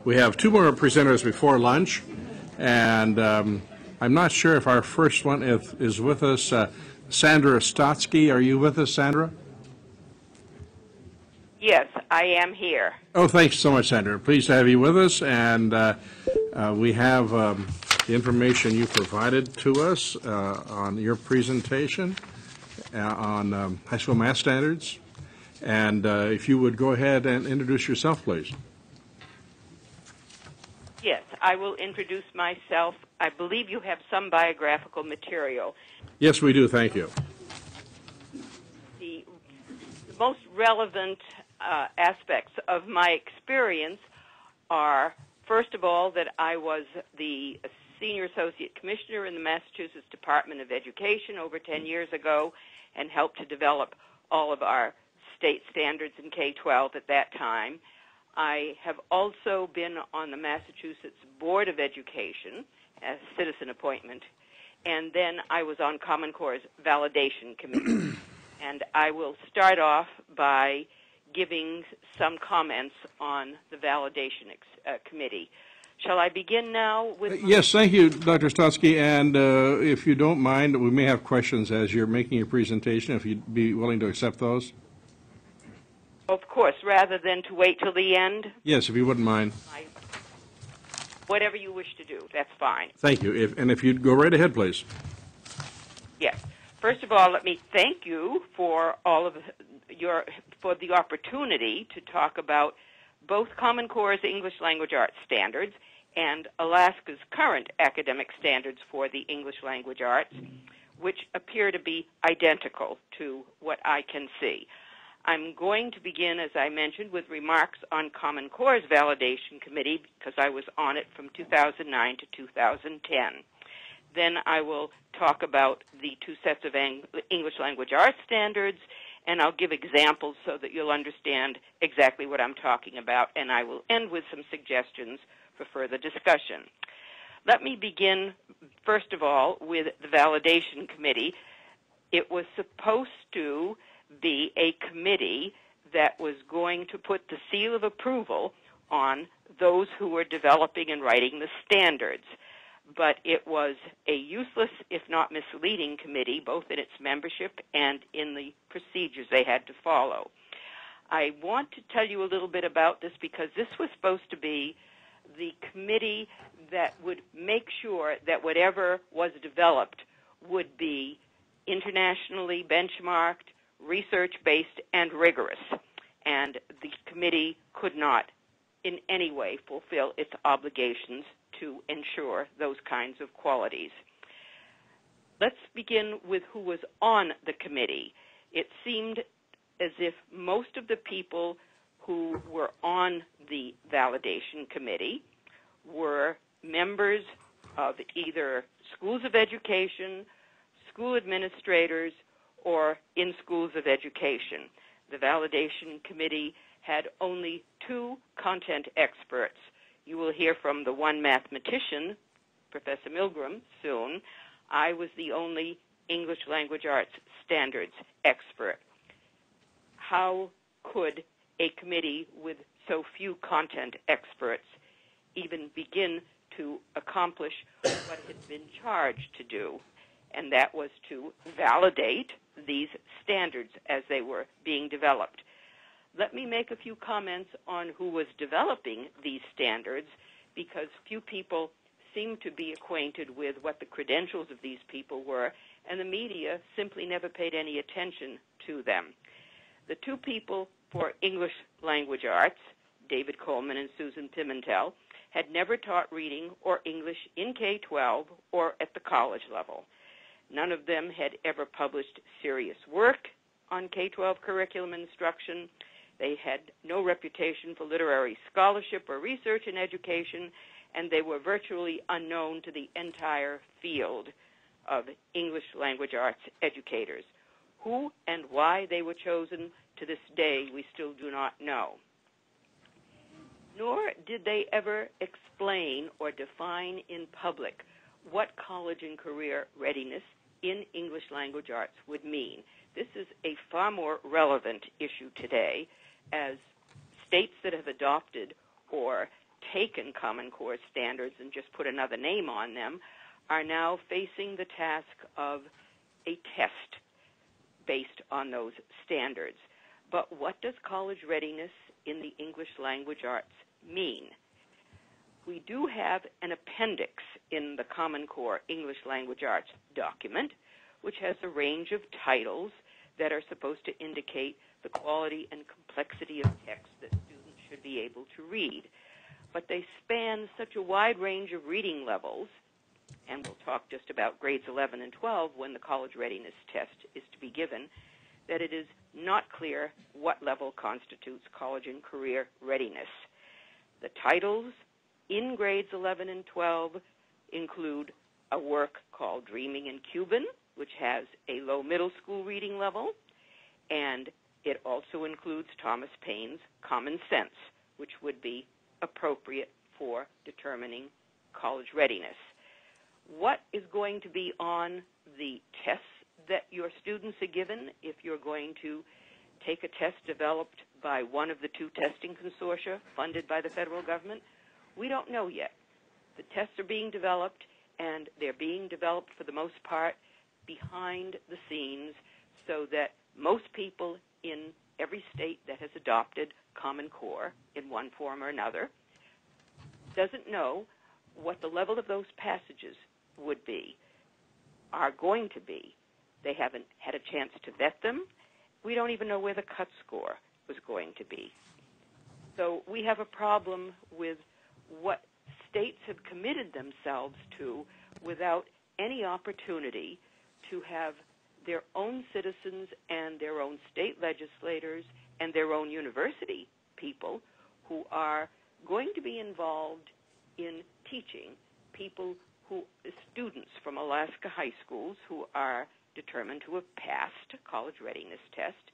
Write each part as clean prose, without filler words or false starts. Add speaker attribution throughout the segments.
Speaker 1: We have two more presenters before lunch, and I'm not sure if our first one is with us. Sandra Stotsky, are you with us, Sandra?
Speaker 2: Yes, I am here.
Speaker 1: Oh, thanks so much, Sandra. Pleased to have you with us, and we have the information you provided to us on your presentation on high school math standards. And if you would go ahead and introduce yourself, please.
Speaker 2: Yes, I will introduce myself. I believe you have some biographical material.
Speaker 1: Yes, we do. Thank you.
Speaker 2: The most relevant aspects of my experience are, first of all, that I was the Senior Associate Commissioner in the Massachusetts Department of Education over 10 years ago and helped to develop all of our state standards in K-12 at that time. I have also been on the Massachusetts Board of Education as citizen appointment, and then I was on Common Core's validation committee. And I will start off by giving some comments on the validation committee. Shall I begin now with...
Speaker 1: Yes, thank you, Dr. Stotsky, and if you don't mind, we may have questions as you're making your presentation, if you'd be willing to accept those.
Speaker 2: Of course, rather than to wait till the end?
Speaker 1: Yes, if you wouldn't mind.
Speaker 2: Whatever you wish to do, that's fine.
Speaker 1: Thank you. And if you'd go right ahead, please.
Speaker 2: Yes. First of all, let me thank you for for the opportunity to talk about both Common Core's English Language Arts standards and Alaska's current academic standards for the English Language Arts, which appear to be identical to what I can see. I'm going to begin, as I mentioned, with remarks on Common Core's validation committee because I was on it from 2009 to 2010. Then I will talk about the two sets of English language arts standards, and I'll give examples so that you'll understand exactly what I'm talking about, and I will end with some suggestions for further discussion. Let me begin, first of all, with the validation committee. It was supposed to be a committee that was going to put the seal of approval on those who were developing and writing the standards. But it was a useless, if not misleading, committee, both in its membership and in the procedures they had to follow. I want to tell you a little bit about this because this was supposed to be the committee that would make sure that whatever was developed would be internationally benchmarked, research-based, and rigorous. And the committee could not in any way fulfill its obligations to ensure those kinds of qualities. Let's begin with who was on the committee. It seemed as if most of the people who were on the validation committee were members of either schools of education, school administrators, or in schools of education. The validation committee had only two content experts. You will hear from the one mathematician, Professor Milgram, soon. I was the only English language arts standards expert. How could a committee with so few content experts even begin to accomplish what it had been charged to do? And that was to validate these standards as they were being developed. Let me make a few comments on who was developing these standards because few people seem to be acquainted with what the credentials of these people were, and the media simply never paid any attention to them. The two people for English language arts, David Coleman and Susan Pimentel, had never taught reading or English in K-12 or at the college level. None of them had ever published serious work on K-12 curriculum instruction. They had no reputation for literary scholarship or research in education, and they were virtually unknown to the entire field of English language arts educators. Who and why they were chosen to this day, we still do not know. Nor did they ever explain or define in public what college and career readiness in English language arts would mean. This is a far more relevant issue today as states that have adopted or taken Common Core standards and just put another name on them are now facing the task of a test based on those standards. But what does college readiness in the English language arts mean? We do have an appendix in the Common Core English language arts document, which has a range of titles that are supposed to indicate the quality and complexity of text that students should be able to read. But they span such a wide range of reading levels, and we'll talk just about grades 11 and 12 when the college readiness test is to be given, that it is not clear what level constitutes college and career readiness. The titles in grades 11 and 12 include a work called Dreaming in Cuban, which has a low middle school reading level, and it also includes Thomas Paine's Common Sense, which would be appropriate for determining college readiness. What is going to be on the tests that your students are given if you're going to take a test developed by one of the two testing consortia funded by the federal government? We don't know yet. The tests are being developed, and they're being developed for the most part behind the scenes so that most people in every state that has adopted Common Core in one form or another doesn't know what the level of those passages would be, are going to be. They haven't had a chance to vet them. We don't even know where the cut score was going to be. So we have a problem with what states have committed themselves to without any opportunity to have their own citizens and their own state legislators and their own university people who are going to be involved in teaching students from Alaska high schools who are determined to have passed a college readiness test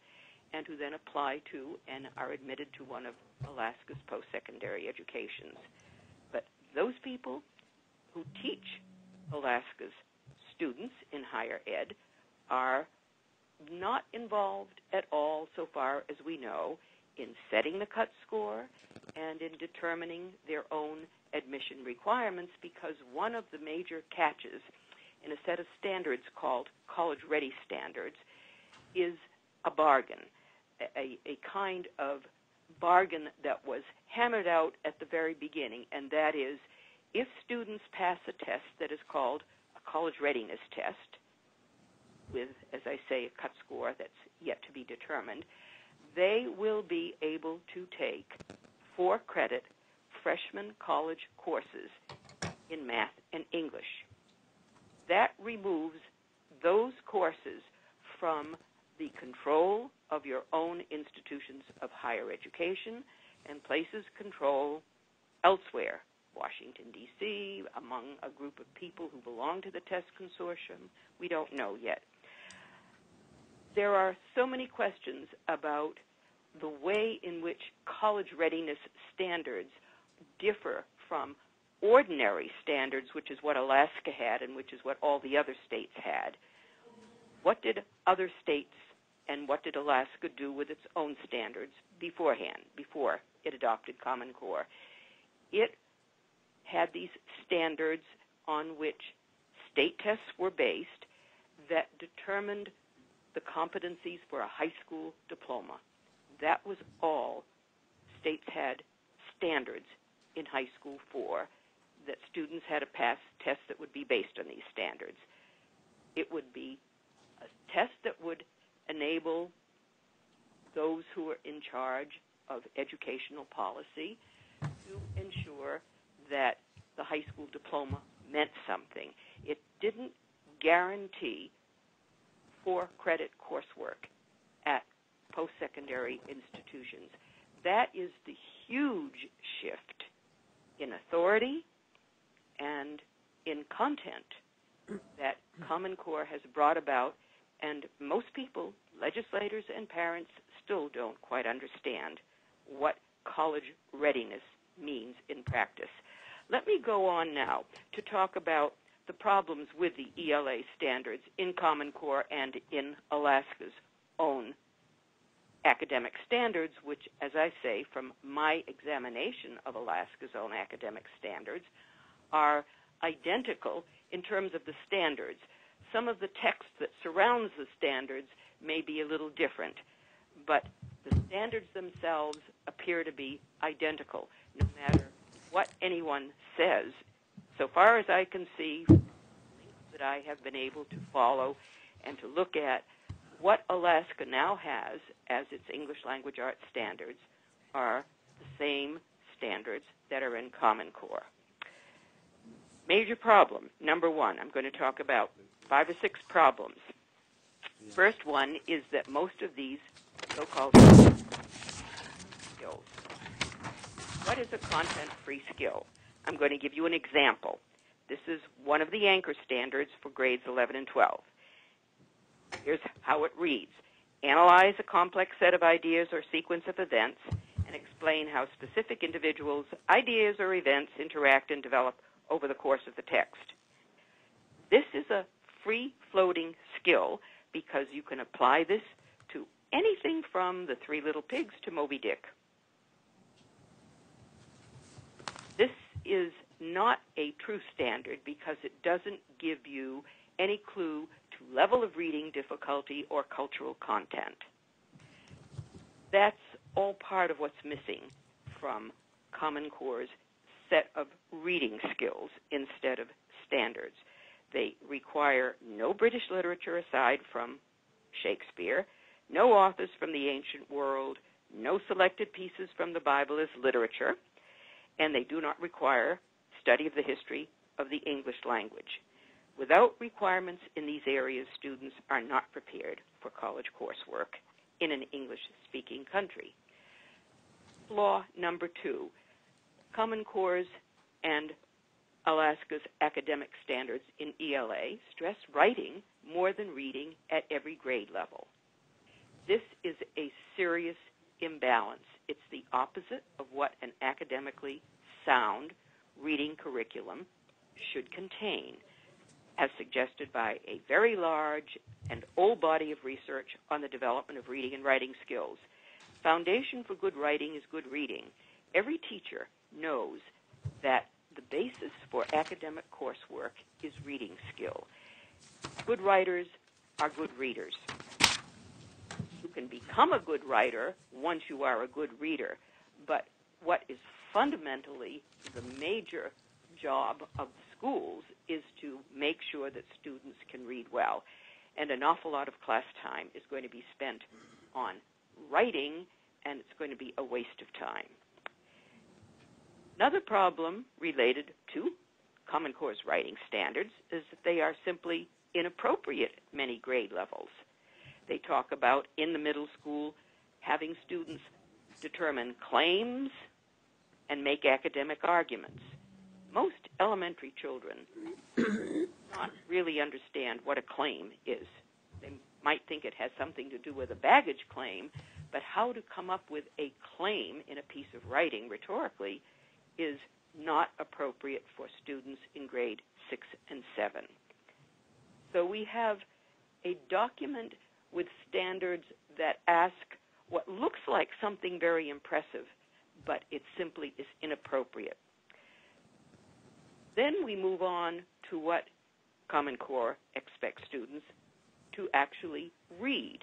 Speaker 2: and who then apply to and are admitted to one of Alaska's post-secondary educations. But those people who teach Alaska's students in higher ed are not involved at all, so far as we know, in setting the cut score and in determining their own admission requirements, because one of the major catches in a set of standards called College Ready Standards is a bargain, a kind of bargain that was hammered out at the very beginning, and that is if students pass a test that is called a college readiness test with, as I say, a cut score that's yet to be determined, they will be able to take 4-credit freshman college courses in math and English. That removes those courses from the control of your own institutions of higher education and places control elsewhere, Washington, D.C., among a group of people who belong to the test consortium. We don't know yet. There are so many questions about the way in which college readiness standards differ from ordinary standards, which is what Alaska had and which is what all the other states had. What did other states and what did Alaska do with its own standards beforehand, before it adopted Common Core? It had these standards on which state tests were based that determined the competencies for a high school diploma. That was all states had standards in high school for, that students had to pass tests that would be based on these standards. It would be a test that would enable those who are in charge of educational policy to ensure that the high school diploma meant something. It didn't guarantee 4-credit coursework at post-secondary institutions. That is the huge shift in authority and in content that Common Core has brought about, and most people, legislators and parents, still don't quite understand what college readiness means in practice. Let me go on now to talk about the problems with the ELA standards in Common Core and in Alaska's own academic standards, which, as I say, from my examination of Alaska's own academic standards, are identical in terms of the standards. Some of the text that surrounds the standards may be a little different, but the standards themselves appear to be identical, no matter what anyone says. So far as I can see, that I have been able to follow and to look at, what Alaska now has as its English language arts standards are the same standards that are in Common Core. Major problem, number one, I'm going to talk about 5 or 6 problems. First one is that most of these so-called skills. What is a content-free skill? I'm going to give you an example. This is one of the anchor standards for grades 11 and 12. Here's how it reads. Analyze a complex set of ideas or sequence of events and explain how specific individuals, ideas, or events interact and develop over the course of the text. This is a free-floating skill because you can apply this to anything from the Three Little Pigs to Moby Dick. This is not a true standard because it doesn't give you any clue to level of reading difficulty or cultural content. That's all part of what's missing from Common Core's set of reading skills instead of standards. They require no British literature aside from Shakespeare, no authors from the ancient world, no selected pieces from the Bible as literature, and they do not require study of the history of the English language. Without requirements in these areas, students are not prepared for college coursework in an English-speaking country. Flaw number 2, Common Core's and Alaska's academic standards in ELA stress writing more than reading at every grade level. This is a serious imbalance. It's the opposite of what an academically sound reading curriculum should contain, as suggested by a very large and old body of research on the development of reading and writing skills. Foundation for good writing is good reading. Every teacher knows that the basis for academic coursework is reading skill. Good writers are good readers. You can become a good writer once you are a good reader, but what is fundamentally the major job of schools is to make sure that students can read well. And an awful lot of class time is going to be spent on writing, and it's going to be a waste of time. Another problem related to Common Core's writing standards is that they are simply inappropriate at many grade levels. They talk about, in the middle school, having students determine claims and make academic arguments. Most elementary children do not really understand what a claim is. They might think it has something to do with a baggage claim, but how to come up with a claim in a piece of writing rhetorically is not appropriate for students in grade 6 and 7. So we have a document with standards that ask what looks like something very impressive, but it simply is inappropriate. Then we move on to what Common Core expects students to actually read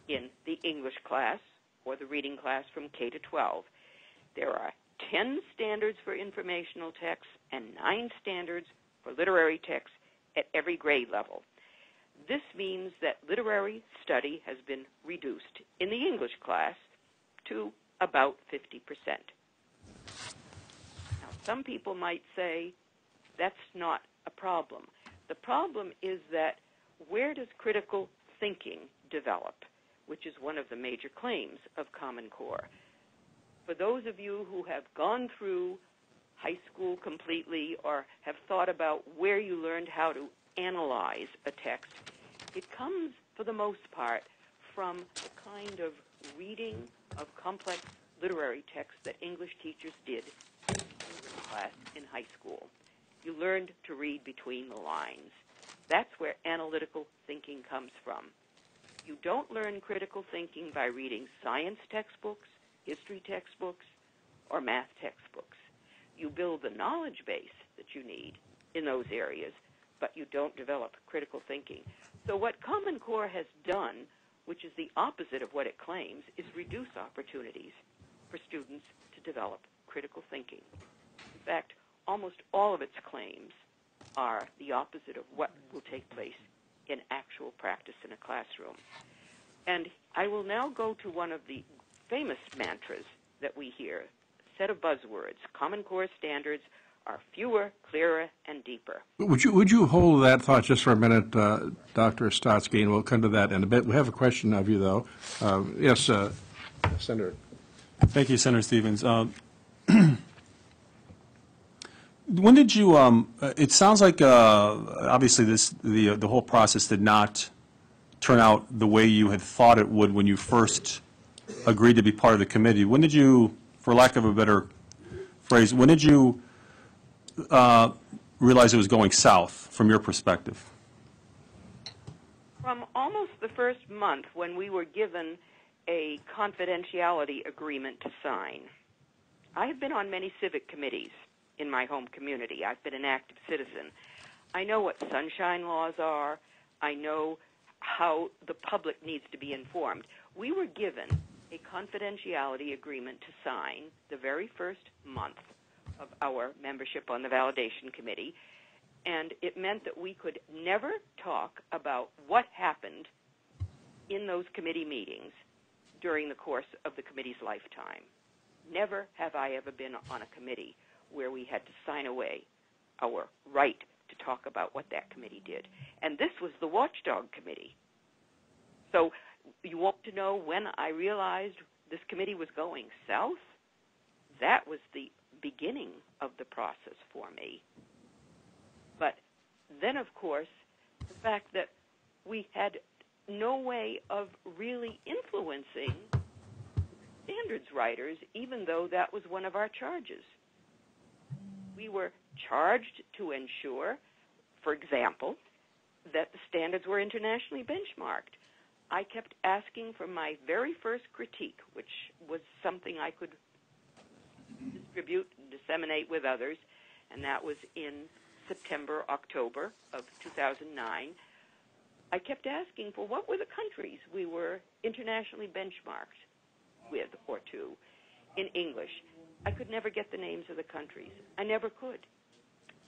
Speaker 2: in the English class or the reading class from K to 12. There are 10 standards for informational texts and 9 standards for literary texts at every grade level. This means that literary study has been reduced in the English class to about 50%. Now, some people might say that's not a problem. The problem is that where does critical thinking develop, which is one of the major claims of Common Core? For those of you who have gone through high school completely or have thought about where you learned how to analyze a text, it comes, for the most part, from the kind of reading of complex literary texts that English teachers did in English class in high school. You learned to read between the lines. That's where analytical thinking comes from. You don't learn critical thinking by reading science textbooks, history textbooks, or math textbooks. You build the knowledge base that you need in those areas, but you don't develop critical thinking. So what Common Core has done, which is the opposite of what it claims, is reduce opportunities for students to develop critical thinking. In fact, almost all of its claims are the opposite of what will take place in actual practice in a classroom. And I will now go to one of the famous mantras that we hear, a set of buzzwords. Common Core standards are fewer, clearer, and deeper.
Speaker 1: Would you hold that thought just for a minute, Dr. Stotsky, and we'll come to that in a bit. We have a question of you, though. Yes, Senator.
Speaker 3: Thank you, Senator Stevens. When did you? It sounds like obviously the whole process did not turn out the way you had thought it would when you first agreed to be part of the committee. When did you, for lack of a better phrase, when did you realize it was going south from your perspective?
Speaker 2: From almost the first month when we were given a confidentiality agreement to sign. I have been on many civic committees in my home community. I've been an active citizen. I know what sunshine laws are. I know how the public needs to be informed. We were given a confidentiality agreement to sign the very first month of our membership on the validation committee, and it meant that we could never talk about what happened in those committee meetings during the course of the committee's lifetime. Never have I ever been on a committee where we had to sign away our right to talk about what that committee did. And this was the Watchdog Committee. So you want to know when I realized this committee was going south? That was the beginning of the process for me. But then, of course, the fact that we had no way of really influencing standards writers, even though that was one of our charges. We were charged to ensure, for example, that the standards were internationally benchmarked. I kept asking for my very first critique, which was something I could distribute and disseminate with others, and that was in September, October of 2009. I kept asking for what were the countries we were internationally benchmarked with or to in English. I could never get the names of the countries. I never could.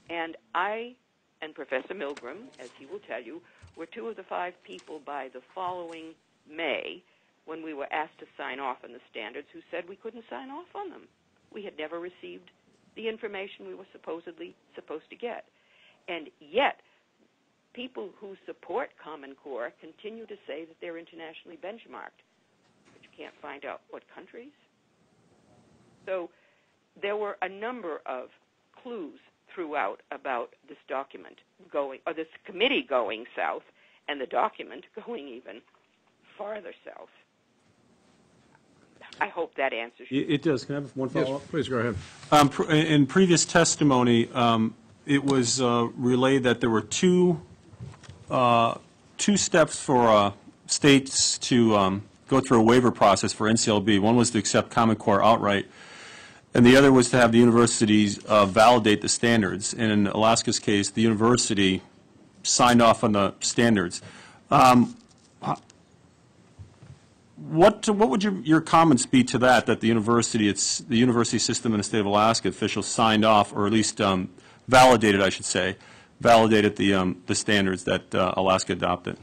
Speaker 2: And I and Professor Milgram, as he will tell you, were two of the 5 people by the following May when we were asked to sign off on the standards who said we couldn't sign off on them. We had never received the information we were supposedly supposed to get. And yet, people who support Common Core continue to say that they're internationally benchmarked, but you can't find out what countries. So there were a number of clues throughout about this document going, or this committee going south, and the document going even farther south. I hope that answers you.
Speaker 3: It does. Can I have one follow-up?
Speaker 1: Yes, please go ahead.
Speaker 3: In previous testimony, it was relayed that there were two steps for states to go through a waiver process for NCLB. One was to accept Common Core outright, and the other was to have the universities validate the standards. And in Alaska's case, the university signed off on the standards. What would your comments be to that? That the university system in the state of Alaska officials signed off, or at least validated, I should say, validated the standards that Alaska adopted.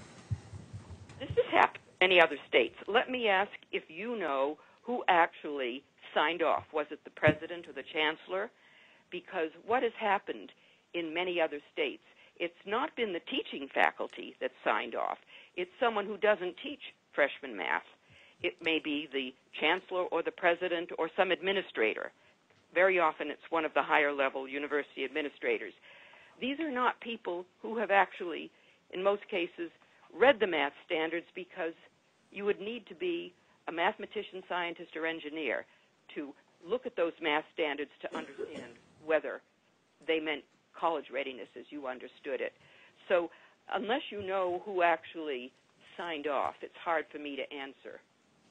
Speaker 2: This has happened in many other states. Let me ask if you know who actually signed off. Was it the president or the chancellor? Because what has happened in many other states, it's not been the teaching faculty that signed off. It's someone who doesn't teach freshman math. It may be the chancellor or the president or some administrator. Very often it's one of the higher level university administrators. These are not people who have actually, in most cases, read the math standards, because you would need to be a mathematician, scientist, or engineer to look at those math standards to understand whether they meant college readiness as you understood it. So unless you know who actually signed off, it's hard for me to answer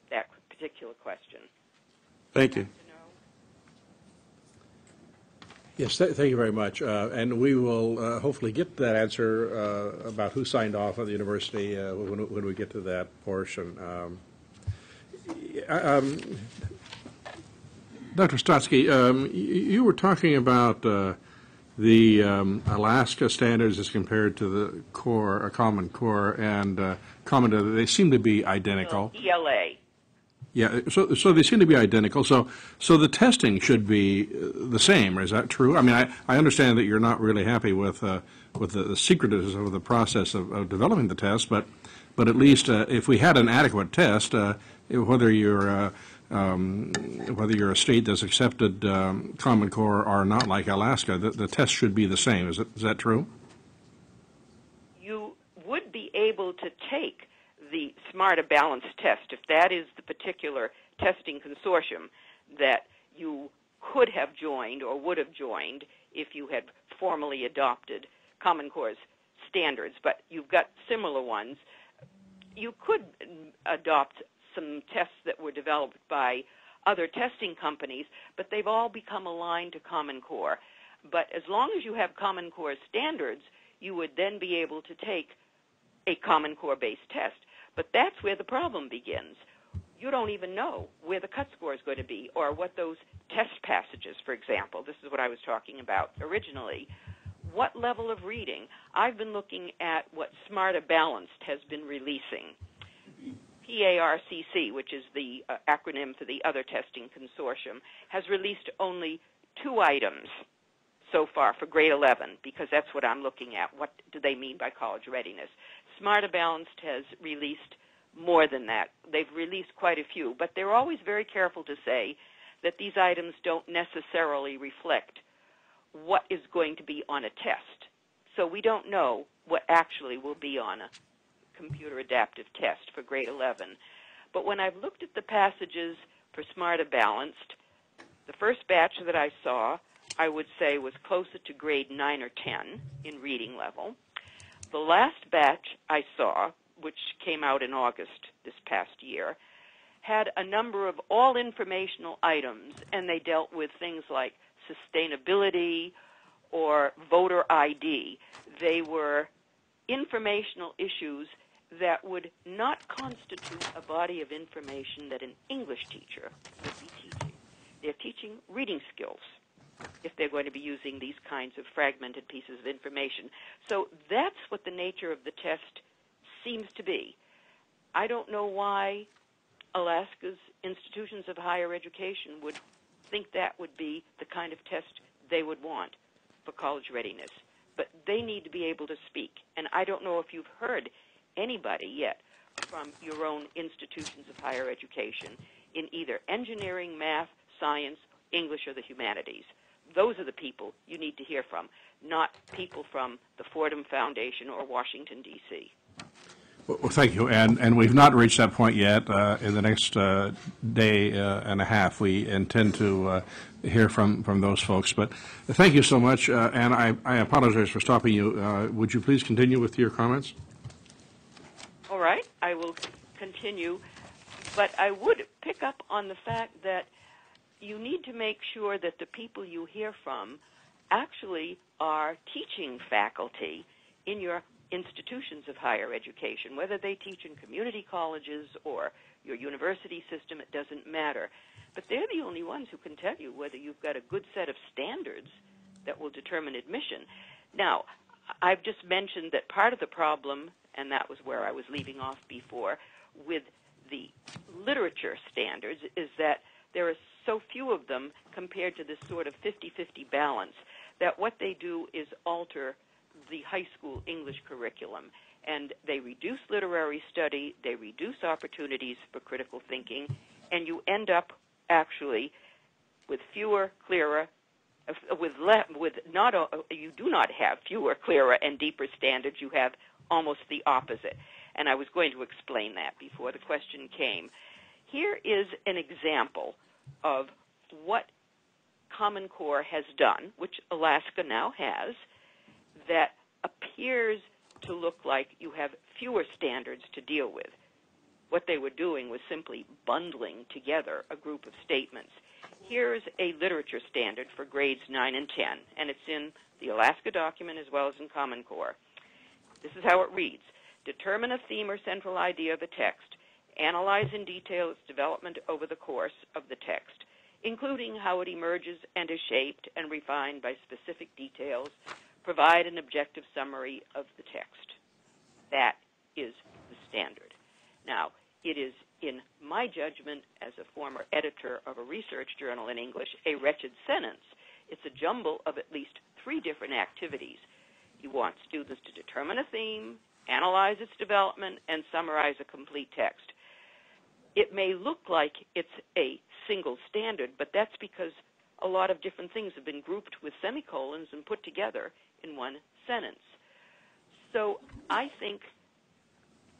Speaker 2: that particular question.
Speaker 1: Thank you.
Speaker 2: To know.
Speaker 1: Yes, thank you very much. And we will hopefully get that answer about who signed off at the university when we get to that portion. Dr. Stotsky, you were talking about the Alaska standards as compared to the core, Common Core, and Common. They seem to be identical.
Speaker 2: ELA.
Speaker 1: Yeah, so they seem to be identical. So the testing should be the same. Is that true? I mean, I understand that you're not really happy with the secretism of the process of developing the test, but at least if we had an adequate test, whether you're a state that's accepted Common Core or not, like Alaska, the test should be the same. Is that true?
Speaker 2: You would be able to take the Smarter Balance test, if that is the particular testing consortium that you could have joined or would have joined if you had formally adopted Common Core's standards, but you've got similar ones. You could adopt some tests that were developed by other testing companies, but they've all become aligned to Common Core. But as long as you have Common Core standards, you would then be able to take a Common Core-based test. But that's where the problem begins. You don't even know where the cut score is going to be or what those test passages, for example, this is what I was talking about originally, what level of reading. I've been looking at what Smarter Balanced has been releasing. PARCC, which is the acronym for the other testing consortium, has released only 2 items so far for grade 11, because that's what I'm looking at. What do they mean by college readiness? Smarter Balanced has released more than that. They've released quite a few, but they're always very careful to say that these items don't necessarily reflect what is going to be on a test. So we don't know what actually will be on a computer adaptive test for grade 11. But when I've looked at the passages for Smarter Balanced, the first batch that I saw, I would say, was closer to grade 9 or 10 in reading level. The last batch I saw, which came out in August this past year, had a number of all informational items, and they dealt with things like sustainability or voter ID. They were informational issues that would not constitute a body of information that an English teacher would be teaching. They're teaching reading skills if they're going to be using these kinds of fragmented pieces of information. So that's what the nature of the test seems to be. I don't know why Alaska's institutions of higher education would think that would be the kind of test they would want for college readiness. But they need to be able to speak. And I don't know if you've heard anybody yet from your own institutions of higher education in either engineering, math, science, English, or the humanities. Those are the people you need to hear from, not people from the Fordham Foundation or Washington, D.C.
Speaker 1: Well, thank you. And we've not reached that point yet. In the next day and a half, we intend to hear from those folks. But thank you so much. And I apologize for stopping you. Would you please continue with your comments?
Speaker 2: All right. I will continue. But I would pick up on the fact that you need to make sure that the people you hear from actually are teaching faculty in your institutions of higher education, whether they teach in community colleges or your university system, it doesn't matter. But they're the only ones who can tell you whether you've got a good set of standards that will determine admission. Now, I've just mentioned that part of the problem, and that was where I was leaving off before, with the literature standards, is that there are so few of them compared to this sort of 50-50 balance that what they do is alter the high school English curriculum, and they reduce literary study, they reduce opportunities for critical thinking, and you end up actually with fewer, clearer, you do not have fewer, clearer, and deeper standards. You have almost the opposite. And I was going to explain that before the question came. Here is an example of what Common Core has done, which Alaska now has, that appears to look like you have fewer standards to deal with. What they were doing was simply bundling together a group of statements. Here's a literature standard for grades 9 and 10, and it's in the Alaska document as well as in Common Core. This is how it reads. Determine a theme or central idea of a text. Analyze in detail its development over the course of the text, including how it emerges and is shaped and refined by specific details. Provide an objective summary of the text. That is the standard. Now, it is, in my judgment as a former editor of a research journal in English, a wretched sentence. It's a jumble of at least 3 different activities. You want students to determine a theme, analyze its development, and summarize a complete text. It may look like it's a single standard, but that's because a lot of different things have been grouped with semicolons and put together in one sentence. So I think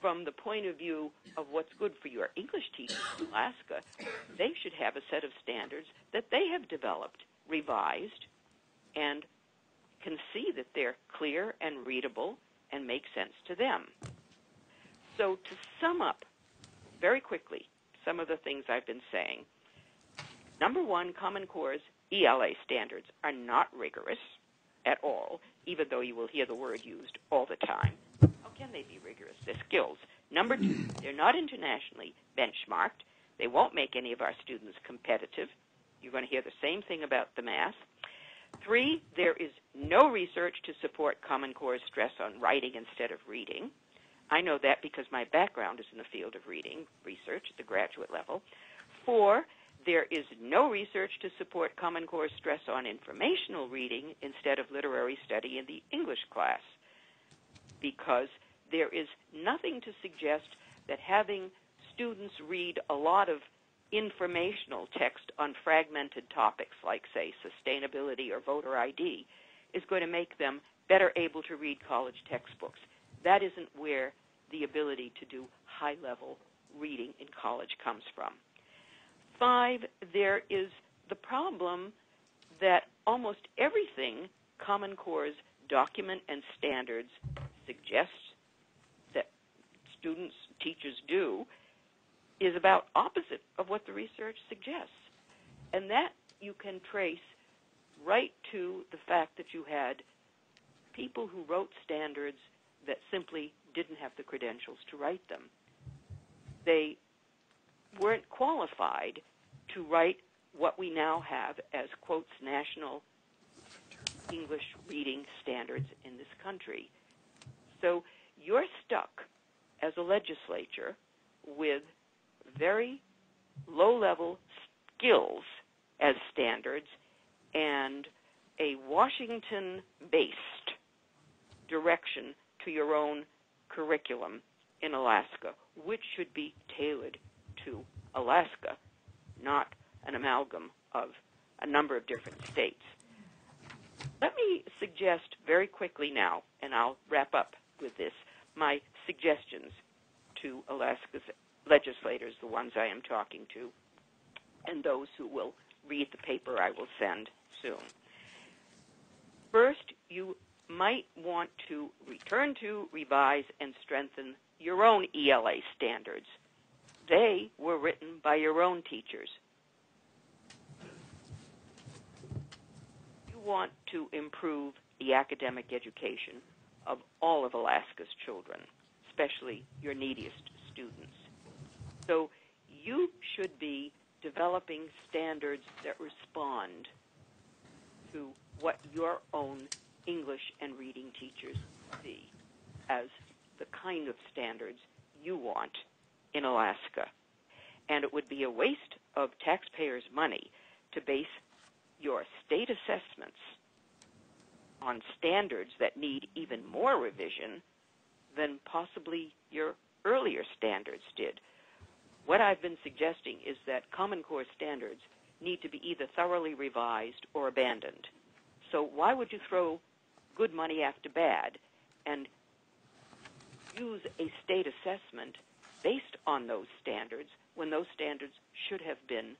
Speaker 2: from the point of view of what's good for your English teachers in Alaska, they should have a set of standards that they have developed, revised, and can see that they're clear and readable and make sense to them. So to sum up very quickly some of the things I've been saying, number 1, Common Core's ELA standards are not rigorous at all, even though you will hear the word used all the time. How can they be rigorous? They're skills. Number 2, they're not internationally benchmarked. They won't make any of our students competitive. You're going to hear the same thing about the math. 3, there is no research to support Common Core's stress on writing instead of reading. I know that because my background is in the field of reading research at the graduate level. 4, there is no research to support Common Core's stress on informational reading instead of literary study in the English class, because there is nothing to suggest that having students read a lot of informational text on fragmented topics like, say, sustainability or voter ID is going to make them better able to read college textbooks. That isn't where the ability to do high-level reading in college comes from. 5, there is the problem that almost everything Common Core's document and standards suggest that students, teachers do is about opposite of what the research suggests. And that you can trace right to the fact that you had people who wrote standards that simply didn't have the credentials to write them. They weren't qualified to write what we now have as, quotes, national English reading standards in this country. So you're stuck as a legislature with very low-level skills as standards and a Washington-based direction to your own curriculum in Alaska, which should be tailored to Alaska, not an amalgam of a number of different states. Let me suggest very quickly now, and I'll wrap up with this, my suggestions to Alaska's legislators, the ones I am talking to, and those who will read the paper I will send soon. First, you might want to return to, revise, and strengthen your own ELA standards. They were written by your own teachers. You want to improve the academic education of all of Alaska's children, especially your neediest students. So you should be developing standards that respond to what your own English and reading teachers see as the kind of standards you want in Alaska. And it would be a waste of taxpayers' money to base your state assessments on standards that need even more revision than possibly your earlier standards did. What I've been suggesting is that Common Core standards need to be either thoroughly revised or abandoned. So why would you throw good money after bad and use a state assessment based on those standards when those standards should have been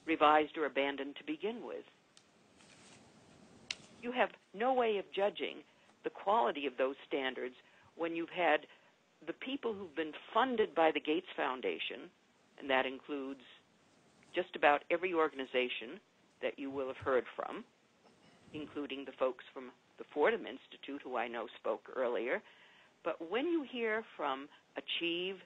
Speaker 2: revised or abandoned to begin with? You have no way of judging the quality of those standards when you've had the people who've been funded by the Gates Foundation, and that includes just about every organization that you will have heard from, including the folks from the Fordham Institute, who I know spoke earlier. But when you hear from Achieve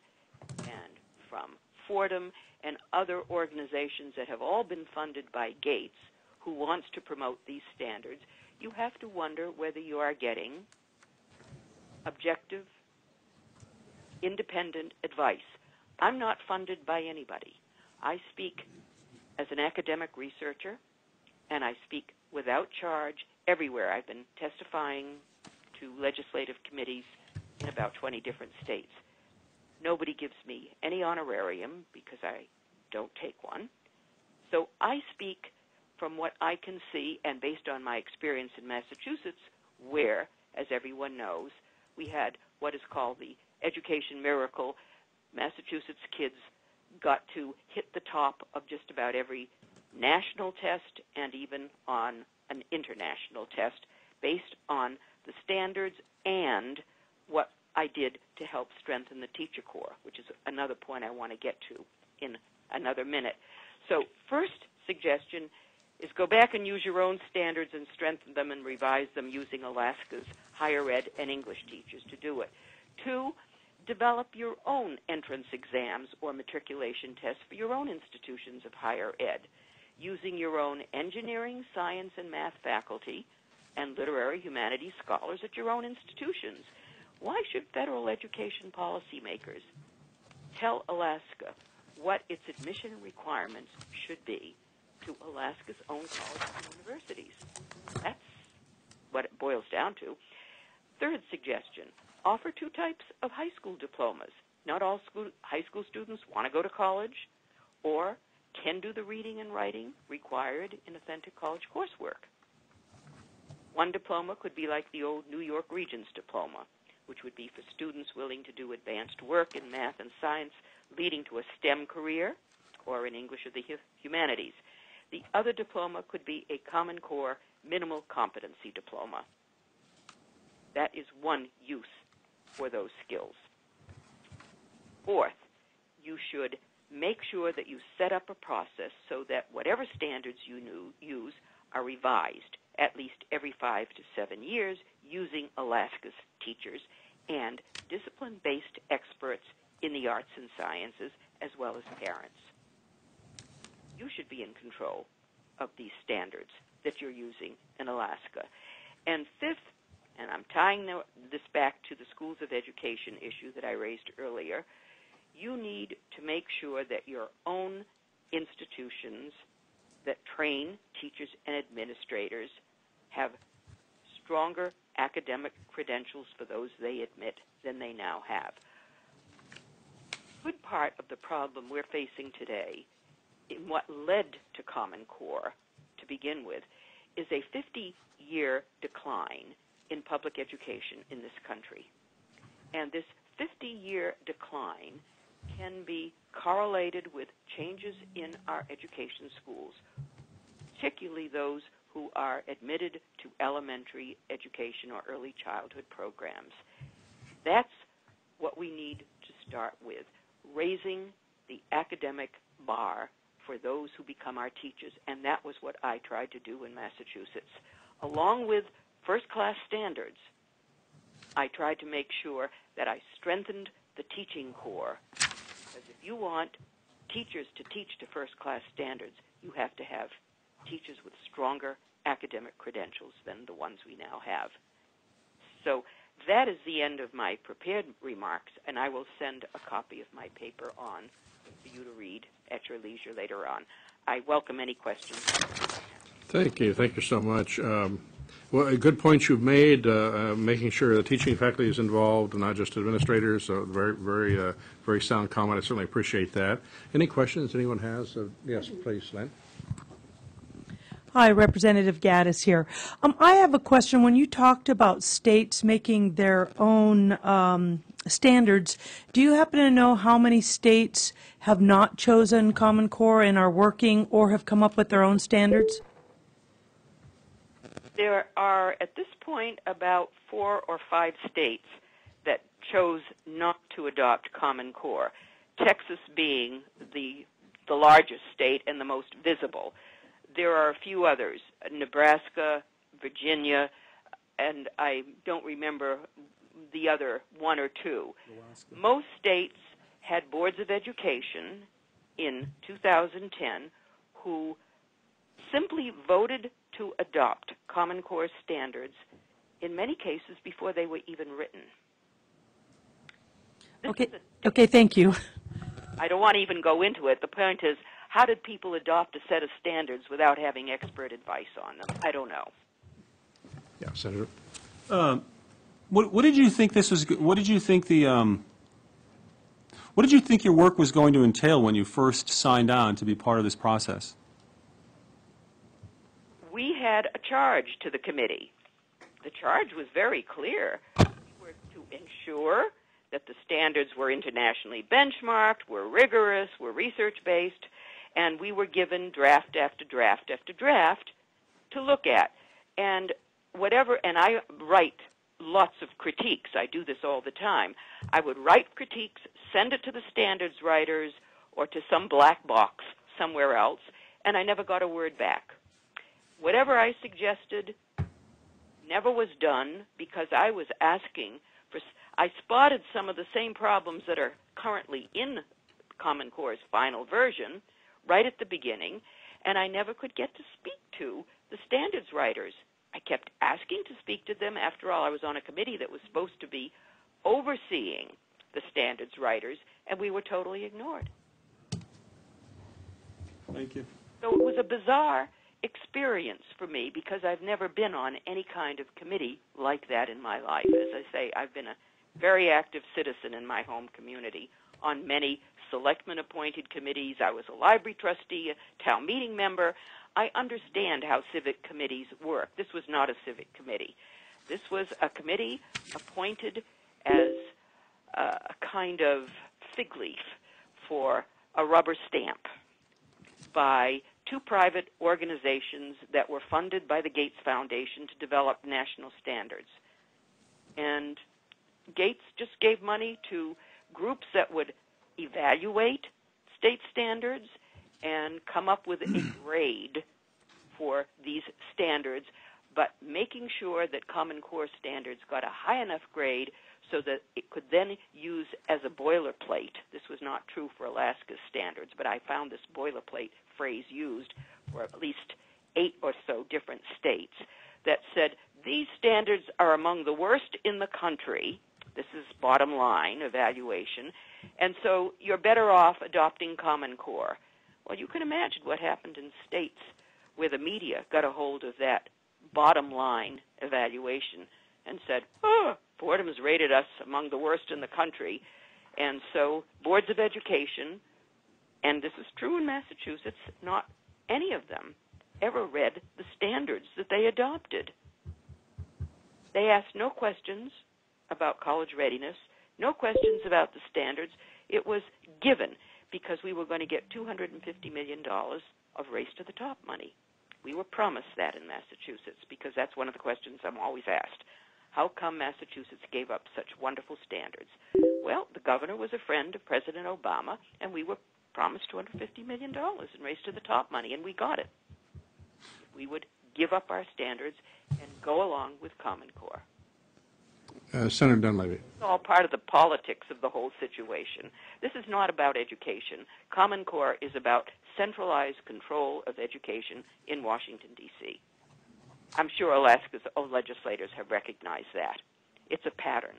Speaker 2: and from Fordham and other organizations that have all been funded by Gates, who wants to promote these standards, you have to wonder whether you are getting objective, independent advice. I'm not funded by anybody. I speak as an academic researcher, and I speak without charge everywhere. I've been testifying to legislative committees in about 20 different states. Nobody gives me any honorarium because I don't take one. So I speak from what I can see, and based on my experience in Massachusetts, where, as everyone knows, we had what is called the education miracle. Massachusetts kids got to hit the top of just about every national test and even on an international test based on the standards and what I did to help strengthen the teacher corps, which is another point I want to get to in another minute. So first suggestion is go back and use your own standards and strengthen them and revise them using Alaska's higher ed and English teachers to do it. 2, develop your own entrance exams or matriculation tests for your own institutions of higher ed, using your own engineering, science, and math faculty and literary humanities scholars at your own institutions. Why should federal education policymakers tell Alaska what its admission requirements should be to Alaska's own colleges and universities? That's what it boils down to. Third suggestion, offer 2 types of high school diplomas. Not all high school students want to go to college or can do the reading and writing required in authentic college coursework. One diploma could be like the old New York Regents diploma, which would be for students willing to do advanced work in math and science, leading to a STEM career, or in English or the humanities. The other diploma could be a Common Core minimal competency diploma. That is one use for those skills. Fourth, you should make sure that you set up a process so that whatever standards you use are revised at least every 5 to 7 years using Alaska's teachers and discipline-based experts in the arts and sciences as well as parents. You should be in control of these standards that you're using in Alaska. And fifth, and I'm tying this back to the schools of education issue that I raised earlier, you need to make sure that your own institutions that train teachers and administrators have stronger academic credentials for those they admit than they now have. A good part of the problem we're facing today, in what led to Common Core to begin with, is a 50-year decline in public education in this country. And this 50-year decline can be correlated with changes in our education schools, particularly those who are admitted to elementary education or early childhood programs. That's what we need to start with, raising the academic bar for those who become our teachers, and that was what I tried to do in Massachusetts. Along with first-class standards, I tried to make sure that I strengthened the teaching corps, because if you want teachers to teach to first-class standards, you have to have teachers with stronger academic credentials than the ones we now have. So that is the end of my prepared remarks, and I will send a copy of my paper on for you to read at your leisure later on. I welcome any questions.
Speaker 1: Thank you. Thank you so much. Well, a good point you've made, making sure the teaching faculty is involved, not just administrators. So very sound comment. I certainly appreciate that. Any questions anyone has? Yes, please, Lynn.
Speaker 4: Hi, Representative Gaddis here. I have a question. When you talked about states making their own standards, do you happen to know how many states have not chosen Common Core and are working or have come up with their own standards?
Speaker 2: There are, at this point, about 4 or 5 states that chose not to adopt Common Core, Texas being the largest state and the most visible. There are a few others, Nebraska, Virginia, and I don't remember the other one or two. Alaska. Most states had boards of education in 2010 who simply voted to adopt Common Core standards, in many cases before they were even written.
Speaker 4: Okay, thank you.
Speaker 2: I don't want to even go into it. The point is, how did people adopt a set of standards without having expert advice on them? I don't know.
Speaker 1: Yeah, Senator.
Speaker 3: What did you think this was? What did you think what did you think your work was going to entail when you first signed on to be part of this process?
Speaker 2: We had a charge to the committee. The charge was very clear. We were to ensure that the standards were internationally benchmarked, were rigorous, were research-based, and we were given draft after draft after draft to look at. And I write lots of critiques. I do this all the time. I would write critiques, send it to the standards writers or to some black box somewhere else, and I never got a word back. Whatever I suggested never was done because I was asking for, I spotted some of the same problems that are currently in Common Core's final version right at the beginning, and I never could get to speak to the standards writers. I kept asking to speak to them. After all, I was on a committee that was supposed to be overseeing the standards writers, and we were totally ignored.
Speaker 3: Thank you.
Speaker 2: So it was a bizarre experience for me because I've never been on any kind of committee like that in my life. As I say, I've been a very active citizen in my home community on many selectmen-appointed committees. I was a library trustee, a town meeting member. I understand how civic committees work. This was not a civic committee. This was a committee appointed as a kind of fig leaf for a rubber stamp by two private organizations that were funded by the Gates Foundation to develop national standards. And Gates just gave money to groups that would evaluate state standards and come up with a grade for these standards, but making sure that Common Core standards got a high enough grade so that it could then use as a boilerplate. This was not true for Alaska's standards, but I found this boilerplate phrase used for at least 8 or so different states that said, these standards are among the worst in the country. This is bottom line evaluation, and so you're better off adopting Common Core. Well, you can imagine what happened in states where the media got a hold of that bottom line evaluation and said, oh, Fordham's rated us among the worst in the country. And so boards of education, and this is true in Massachusetts, not any of them ever read the standards that they adopted. They asked no questions about college readiness, no questions about the standards. It was given because we were going to get $250 million of Race to the Top money. We were promised that in Massachusetts because that's one of the questions I'm always asked. How come Massachusetts gave up such wonderful standards? Well, the governor was a friend of President Obama, and we were promised $250 million in Race to the Top money, and we got it. We would give up our standards and go along with Common Core.
Speaker 1: Senator Dunleavy.
Speaker 2: It's all part of the politics of the whole situation. This is not about education. Common Core is about centralized control of education in Washington, D.C. I'm sure Alaska's legislators have recognized that. It's a pattern.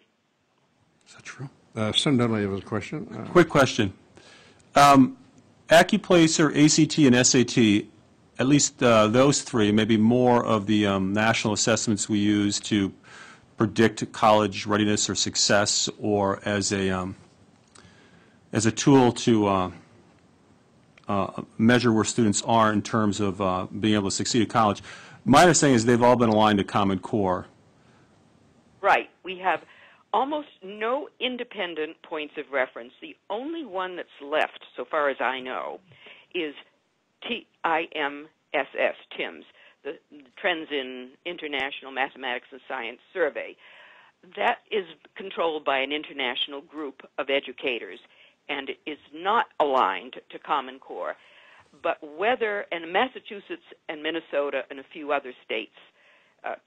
Speaker 1: Is that true? Senator Dunleavy has a question.
Speaker 3: Quick question. AccuPlacer, ACT, and SAT, at least those three, maybe more of the national assessments we use to predict college readiness or success, or as a tool to measure where students are in terms of being able to succeed at college. My understanding is they've all been aligned to Common Core.
Speaker 2: Right. We have almost no independent points of reference. The only one that's left, so far as I know, is TIMSS, TIMS, the Trends in International Mathematics and Science Survey. that is controlled by an international group of educators and is not aligned to Common Core. But whether, and Massachusetts and Minnesota and a few other states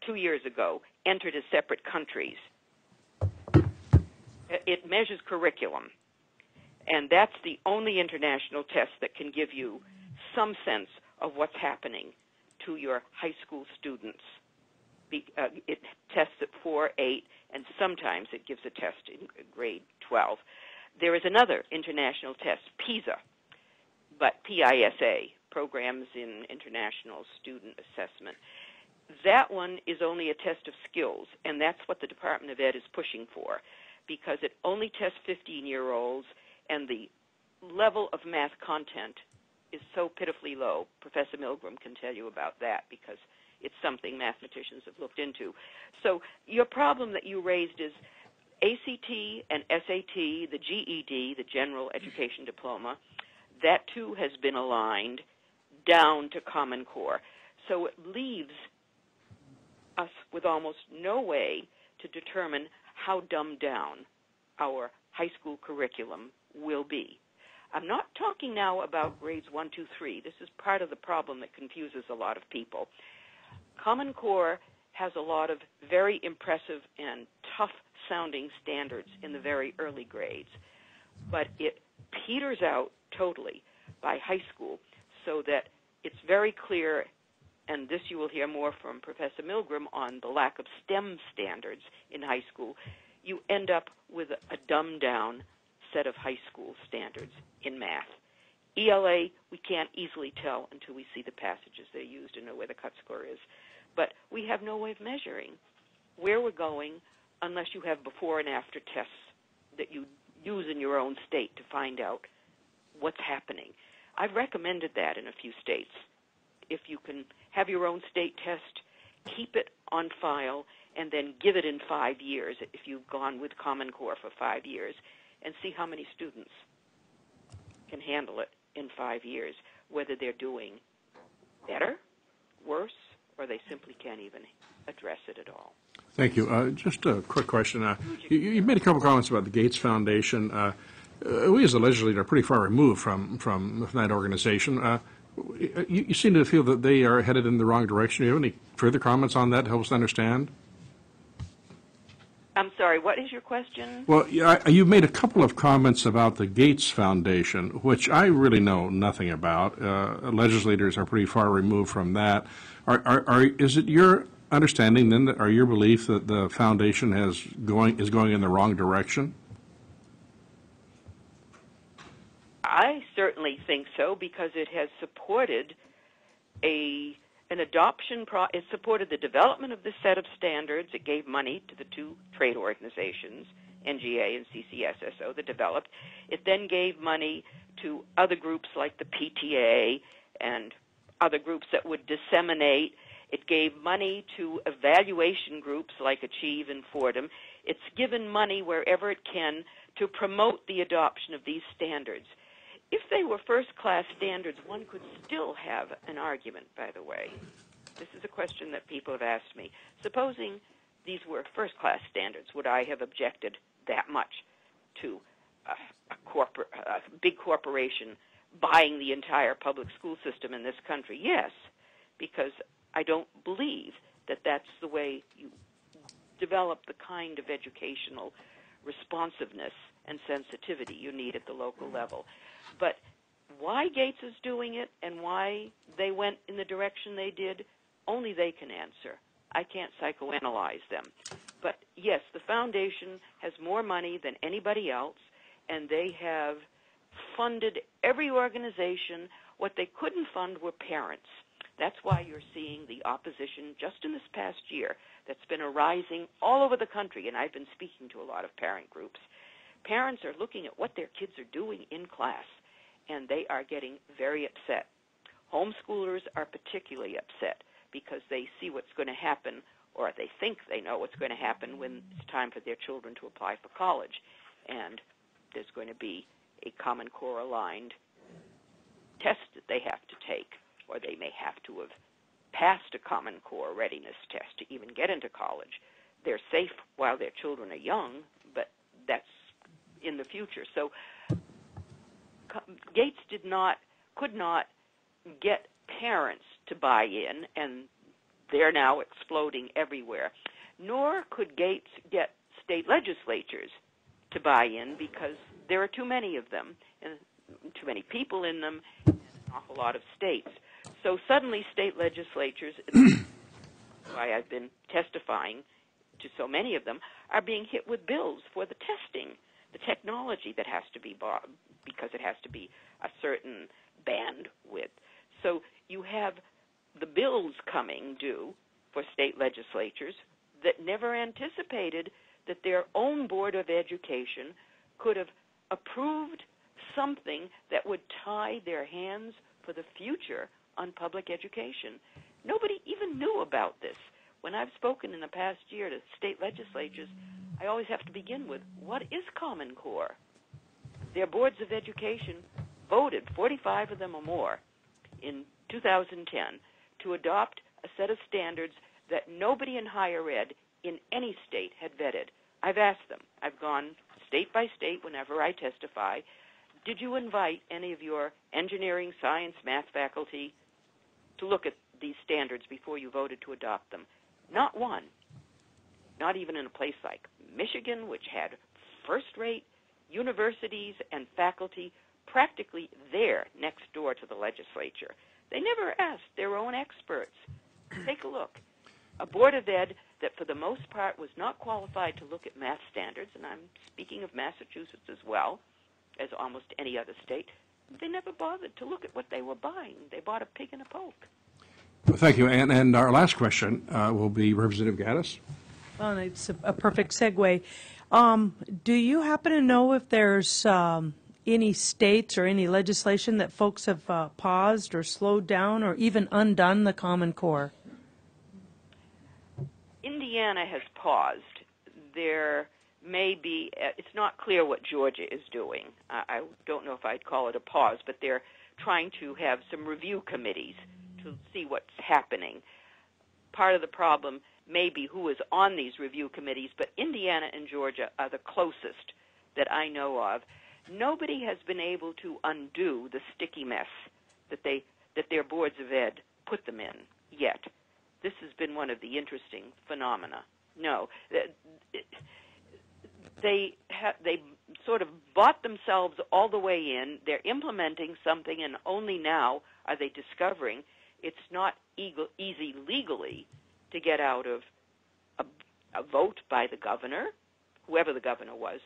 Speaker 2: 2 years ago entered as separate countries. It measures curriculum, and that's the only international test that can give you some sense of what's happening to your high school students. It tests at 4, 8, and sometimes it gives a test in grade 12. There is another international test, PISA, but PISA, Programs in International Student Assessment. That one is only a test of skills, and that's what the Department of Ed is pushing for, because it only tests 15-year-olds, and the level of math content is so pitifully low. Professor Milgram can tell you about that, because it's something mathematicians have looked into. So your problem that you raised is ACT and SAT, the GED, the General Education Diploma, that too has been aligned down to Common Core. So it leaves us with almost no way to determine how dumbed down our high school curriculum will be. I'm not talking now about grades 1, 2, 3. This is part of the problem that confuses a lot of people. Common Core has a lot of very impressive and tough-sounding standards in the very early grades, but it peters out totally by high school so that it's very clear, and this you will hear more from Professor Milgram on the lack of STEM standards in high school. You end up with a dumbed-down set of high school standards in math. ELA, we can't easily tell until we see the passages they used and know where the cut score is. But we have no way of measuring where we're going unless you have before and after tests that you use in your own state to find out what's happening. I've recommended that in a few states. If you can have your own state test, keep it on file, and then give it in 5 years if you've gone with Common Core for 5 years, and see how many students can handle it in 5 years, whether they're doing better, worse, or they simply can't even address it at all.
Speaker 1: Thank you. Just a quick question. You made a couple comments about the Gates Foundation. We as a legislature are pretty far removed from that organization. You seem to feel that they are headed in the wrong direction. Do you have any further comments on that to help us understand?
Speaker 2: I'm sorry, what is your question?
Speaker 1: Well, you made a couple of comments about the Gates Foundation, which I really know nothing about. Legislators are pretty far removed from that. Is it your understanding then, or your belief that the foundation is going in the wrong direction?
Speaker 2: I certainly think so, because it has supported an adoption it supported the development of this set of standards. It gave money to the two trade organizations, NGA and CCSSO, that developed. It then gave money to other groups like the PTA and other groups that would disseminate. It gave money to evaluation groups like Achieve and Fordham. It's given money wherever it can to promote the adoption of these standards. If they were first-class standards, one could still have an argument, by the way. This is a question that people have asked me. Supposing these were first-class standards, would I have objected that much to a big corporation buying the entire public school system in this country? Yes, because I don't believe that that's the way you develop the kind of educational responsiveness and sensitivity you need at the local level. But why Gates is doing it and why they went in the direction they did, only they can answer. I can't psychoanalyze them. But yes, the foundation has more money than anybody else, and they have funded every organization. What they couldn't fund were parents. That's why you're seeing the opposition just in this past year that's been arising all over the country, and I've been speaking to a lot of parent groups. Parents are looking at what their kids are doing in class, and they are getting very upset. Homeschoolers are particularly upset because they see what's going to happen, or they think they know what's going to happen when it's time for their children to apply for college. And there's going to be a Common Core aligned test that they have to take, or they may have to have passed a Common Core readiness test to even get into college. they're safe while their children are young, but that's in the future. So Gates could not get parents to buy in, and they're now exploding everywhere. Nor could Gates get state legislatures to buy in because there are too many of them, and too many people in them, and an awful lot of states. So suddenly state legislatures, why I've been testifying to so many of them, are being hit with bills for the testing, the technology that has to be bought because it has to be a certain bandwidth. So you have the bills coming due for state legislatures that never anticipated that their own Board of Education could have approved something that would tie their hands for the future on public education. Nobody even knew about this. When I've spoken in the past year to state legislatures, I always have to begin with, what is Common Core? Their boards of education voted, 45 of them or more, in 2010 to adopt a set of standards that nobody in higher ed in any state had vetted. I've asked them. I've gone state by state whenever I testify. Did you invite any of your engineering, science, math faculty to look at these standards before you voted to adopt them? Not one. Not even in a place like Michigan, which had first-rate universities and faculty practically there next door to the legislature. They never asked their own experts. Take a look. A Board of Ed that for the most part was not qualified to look at math standards, and I'm speaking of Massachusetts as well as almost any other state, they never bothered to look at what they were buying. They bought a pig in a poke.
Speaker 1: Well, thank you. And our last question will be Representative Gaddis.
Speaker 4: Well, and it's a perfect segue. Do you happen to know if there's any states or any legislation that folks have paused or slowed down or even undone the Common Core?
Speaker 2: Indiana has paused. There may be, it's not clear what Georgia is doing. I don't know if I'd call it a pause, but they're trying to have some review committees to see what's happening. Part of the problem may be who is on these review committees, but Indiana and Georgia are the closest that I know of. Nobody has been able to undo the sticky mess that their boards of ed put them in yet. This has been one of the interesting phenomena. No, they sort of bought themselves all the way in. They're implementing something, and only now are they discovering it's not easy legally to get out of a vote by the governor, whoever the governor was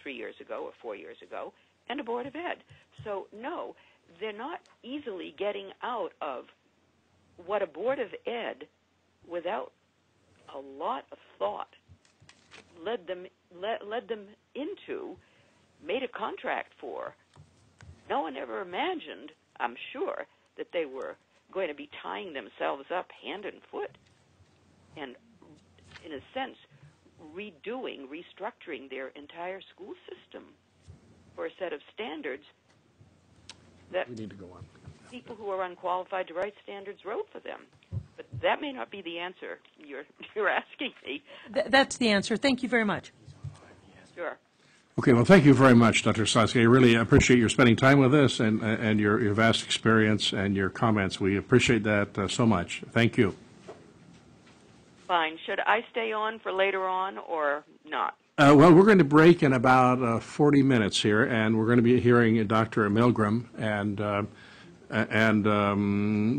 Speaker 2: 3 years ago or 4 years ago, and a Board of Ed. So, no, they're not easily getting out of what a Board of Ed, without a lot of thought, led them into, made a contract for. No one ever imagined, I'm sure, that they were going to be tying themselves up hand and foot and, in a sense, restructuring their entire school system for a set of standards that
Speaker 1: We need to go on.
Speaker 2: people who are unqualified to write standards wrote for them. But that may not be the answer you're asking me.
Speaker 4: That's the answer. Thank you very much.
Speaker 2: Sure.
Speaker 1: Okay, well, thank you very much, Dr. Stotsky. I really appreciate your spending time with us and your vast experience and your comments. We appreciate that so much. Thank you.
Speaker 2: Fine. Should I stay on for later on or not?
Speaker 1: Well, we're going to break in about 40 minutes here, and we're going to be hearing Dr. Milgram, and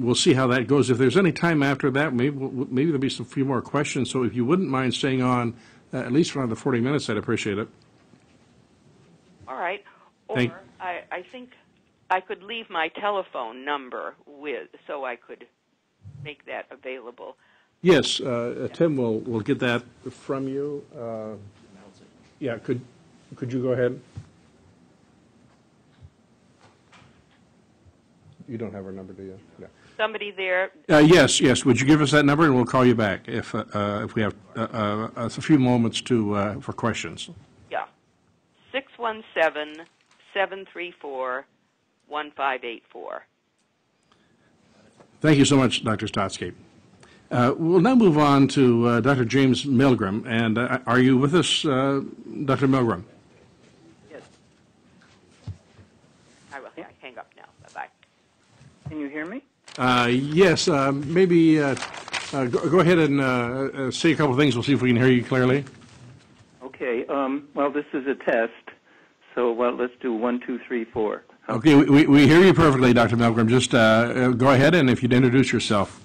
Speaker 1: we'll see how that goes. If there's any time after that, maybe there'll be some few more questions. So if you wouldn't mind staying on at least for another 40 minutes, I'd appreciate it.
Speaker 2: All right. Or I think I could leave my telephone number so I could make that available.
Speaker 1: Yes, Tim will get that from you. Yeah, could you go ahead? You don't have her number, do you? No.
Speaker 2: Somebody there.
Speaker 1: Yes. Would you give us that number, and we'll call you back if we have a few moments for questions.
Speaker 2: Yeah. 617-734-1584.
Speaker 1: Thank you so much, Dr. Stotsky. We'll now move on to Dr. James Milgram. And are you with us, Dr. Milgram?
Speaker 2: Yes. I will hang up now. Bye-bye.
Speaker 5: Can you hear me?
Speaker 1: Yes. Maybe go ahead and say a couple of things. We'll see if we can hear you clearly.
Speaker 5: Okay. Well, this is a test, so let's do 1, 2, 3, 4.
Speaker 1: Okay. We hear you perfectly, Dr. Milgram. Just go ahead, and if you'd introduce yourself.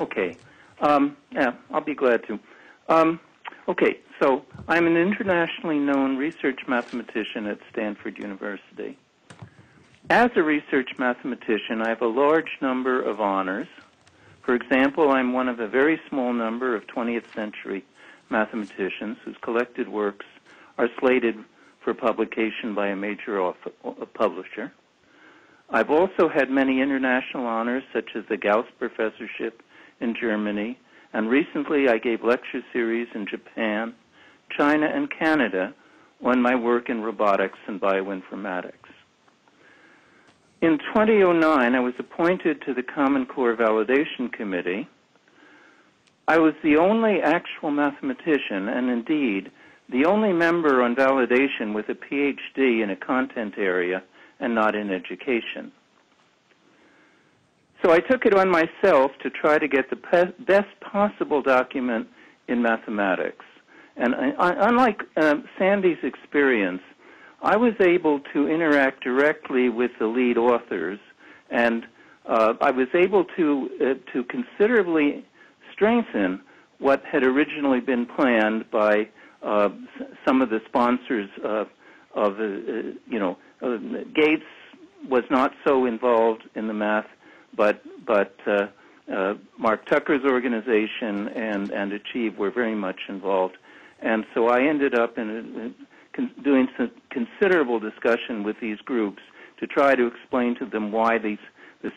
Speaker 5: Okay. Yeah, I'll be glad to. Okay, so I'm an internationally known research mathematician at Stanford University. As a research mathematician, I have a large number of honors. For example, I'm one of a very small number of 20th century mathematicians whose collected works are slated for publication by a major publisher. I've also had many international honors, such as the Gauss Professorship in Germany, and recently I gave lecture series in Japan, China, and Canada on my work in robotics and bioinformatics. In 2009, I was appointed to the Common Core Validation Committee. I was the only actual mathematician, and indeed, the only member on validation with a PhD in a content area and not in education. So I took it on myself to try to get the best possible document in mathematics. And unlike Sandy's experience, I was able to interact directly with the lead authors, and I was able to considerably strengthen what had originally been planned by some of the sponsors Gates was not so involved in the math, but Mark Tucker's organization and Achieve were very much involved. And so I ended up doing some considerable discussion with these groups to try to explain to them why the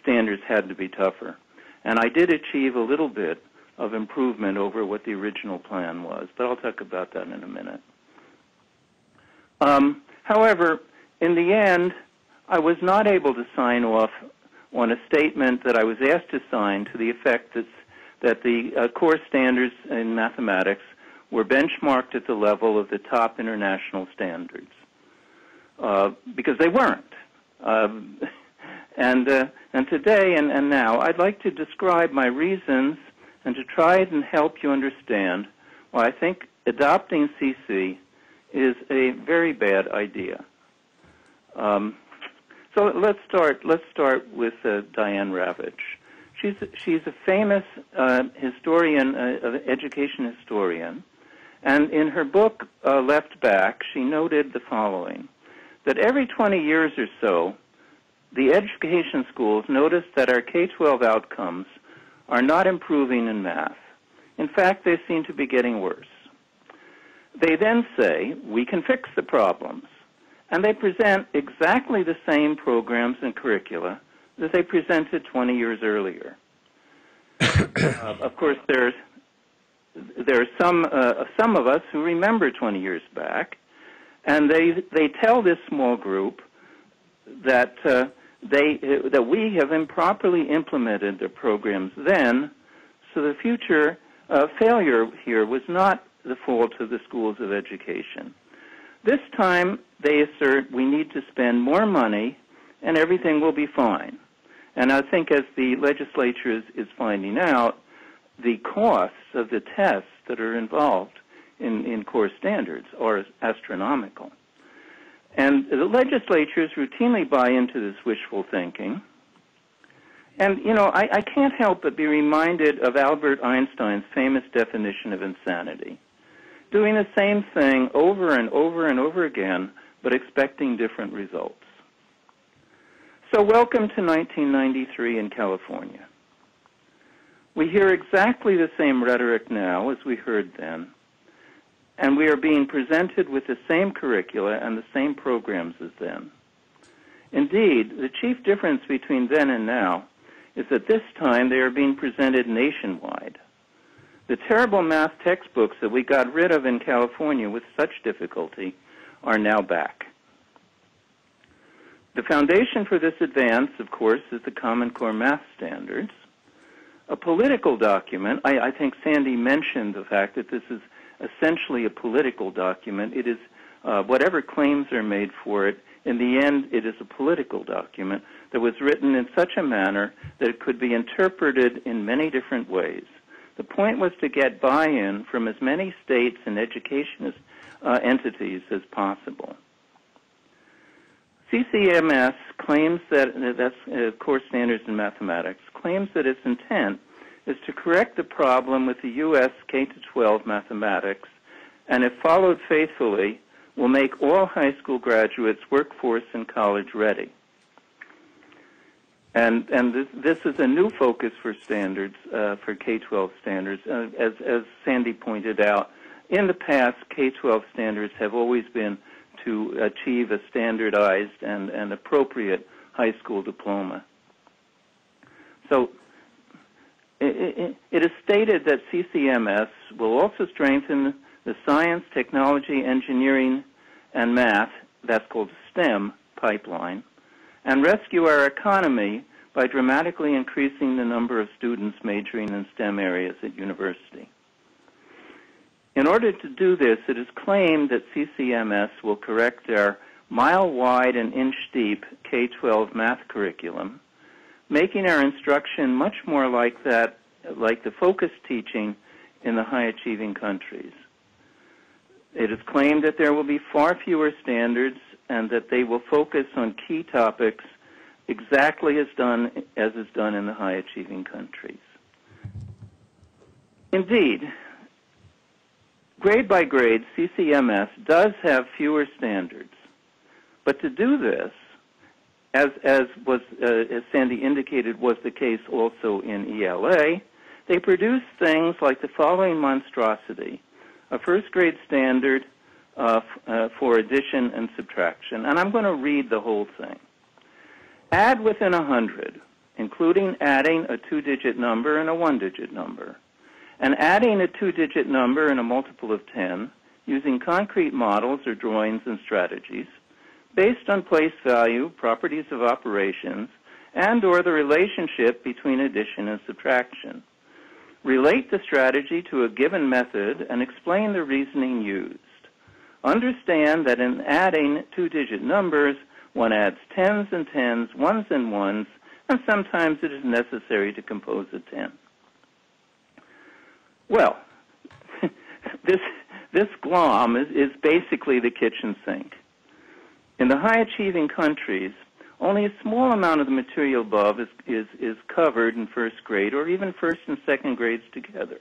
Speaker 5: standards had to be tougher. And I did achieve a little bit of improvement over what the original plan was, but I'll talk about that in a minute. However, in the end, I was not able to sign off on a statement that I was asked to sign to the effect that the core standards in mathematics were benchmarked at the level of the top international standards, because they weren't. And today and now, I'd like to describe my reasons and to try and help you understand why I think adopting CC is a very bad idea. So let's start with Diane Ravitch. She's a famous historian, education historian, and in her book Left Back, she noted the following: that every 20 years or so, the education schools notice that our K-12 outcomes are not improving in math. In fact, they seem to be getting worse. They then say, we can fix the problems. And they present exactly the same programs and curricula that they presented 20 years earlier. Of course, there are some of us who remember 20 years back, and they tell this small group that that we have improperly implemented the programs then, so the future failure here was not the fault of the schools of education. This time, they assert we need to spend more money and everything will be fine. And I think as the legislature is finding out, the costs of the tests that are involved in core standards are astronomical. And the legislatures routinely buy into this wishful thinking. And, you know, I can't help but be reminded of Albert Einstein's famous definition of insanity: doing the same thing over and over and over again, but expecting different results. So welcome to 1993 in California. We hear exactly the same rhetoric now as we heard then, and we are being presented with the same curricula and the same programs as then. Indeed, the chief difference between then and now is that this time they are being presented nationwide. The terrible math textbooks that we got rid of in California with such difficulty are now back. The foundation for this advance, of course, is the Common Core math standards. a political document. I think Sandy mentioned the fact that this is essentially a political document. It is, whatever claims are made for it, in the end, it is a political document that was written in such a manner that it could be interpreted in many different ways. The point was to get buy-in from as many states and education entities as possible. CCMS claims that's Core Standards in Mathematics, claims that its intent is to correct the problem with the U.S. K-12 mathematics, and if followed faithfully, will make all high school graduates workforce and college ready. And this is a new focus for standards, for K-12 standards. As Sandy pointed out, in the past, K-12 standards have always been to achieve a standardized and appropriate high school diploma. So it is stated that CCMS will also strengthen the science, technology, engineering, and math, that's called STEM pipeline, and rescue our economy by dramatically increasing the number of students majoring in STEM areas at university. In order to do this, it is claimed that CCMS will correct our mile-wide and inch-deep K-12 math curriculum, making our instruction much more like the focused teaching in the high-achieving countries. It is claimed that there will be far fewer standards and that they will focus on key topics exactly as is done in the high-achieving countries. Indeed, grade by grade, CCMS does have fewer standards. But to do this, as Sandy indicated was the case also in ELA, they produce things like the following monstrosity: a first grade standard for addition and subtraction. And I'm going to read the whole thing. Add within 100, including adding a 2-digit number and a 1-digit number, and adding a 2-digit number and a multiple of 10 using concrete models or drawings and strategies based on place value, properties of operations, and or the relationship between addition and subtraction. Relate the strategy to a given method and explain the reasoning used. Understand that in adding 2-digit numbers, one adds tens and tens, ones and ones, and sometimes it is necessary to compose a 10. Well, this glom is basically the kitchen sink. In the high-achieving countries, only a small amount of the material above is covered in first grade or even first and second grades together.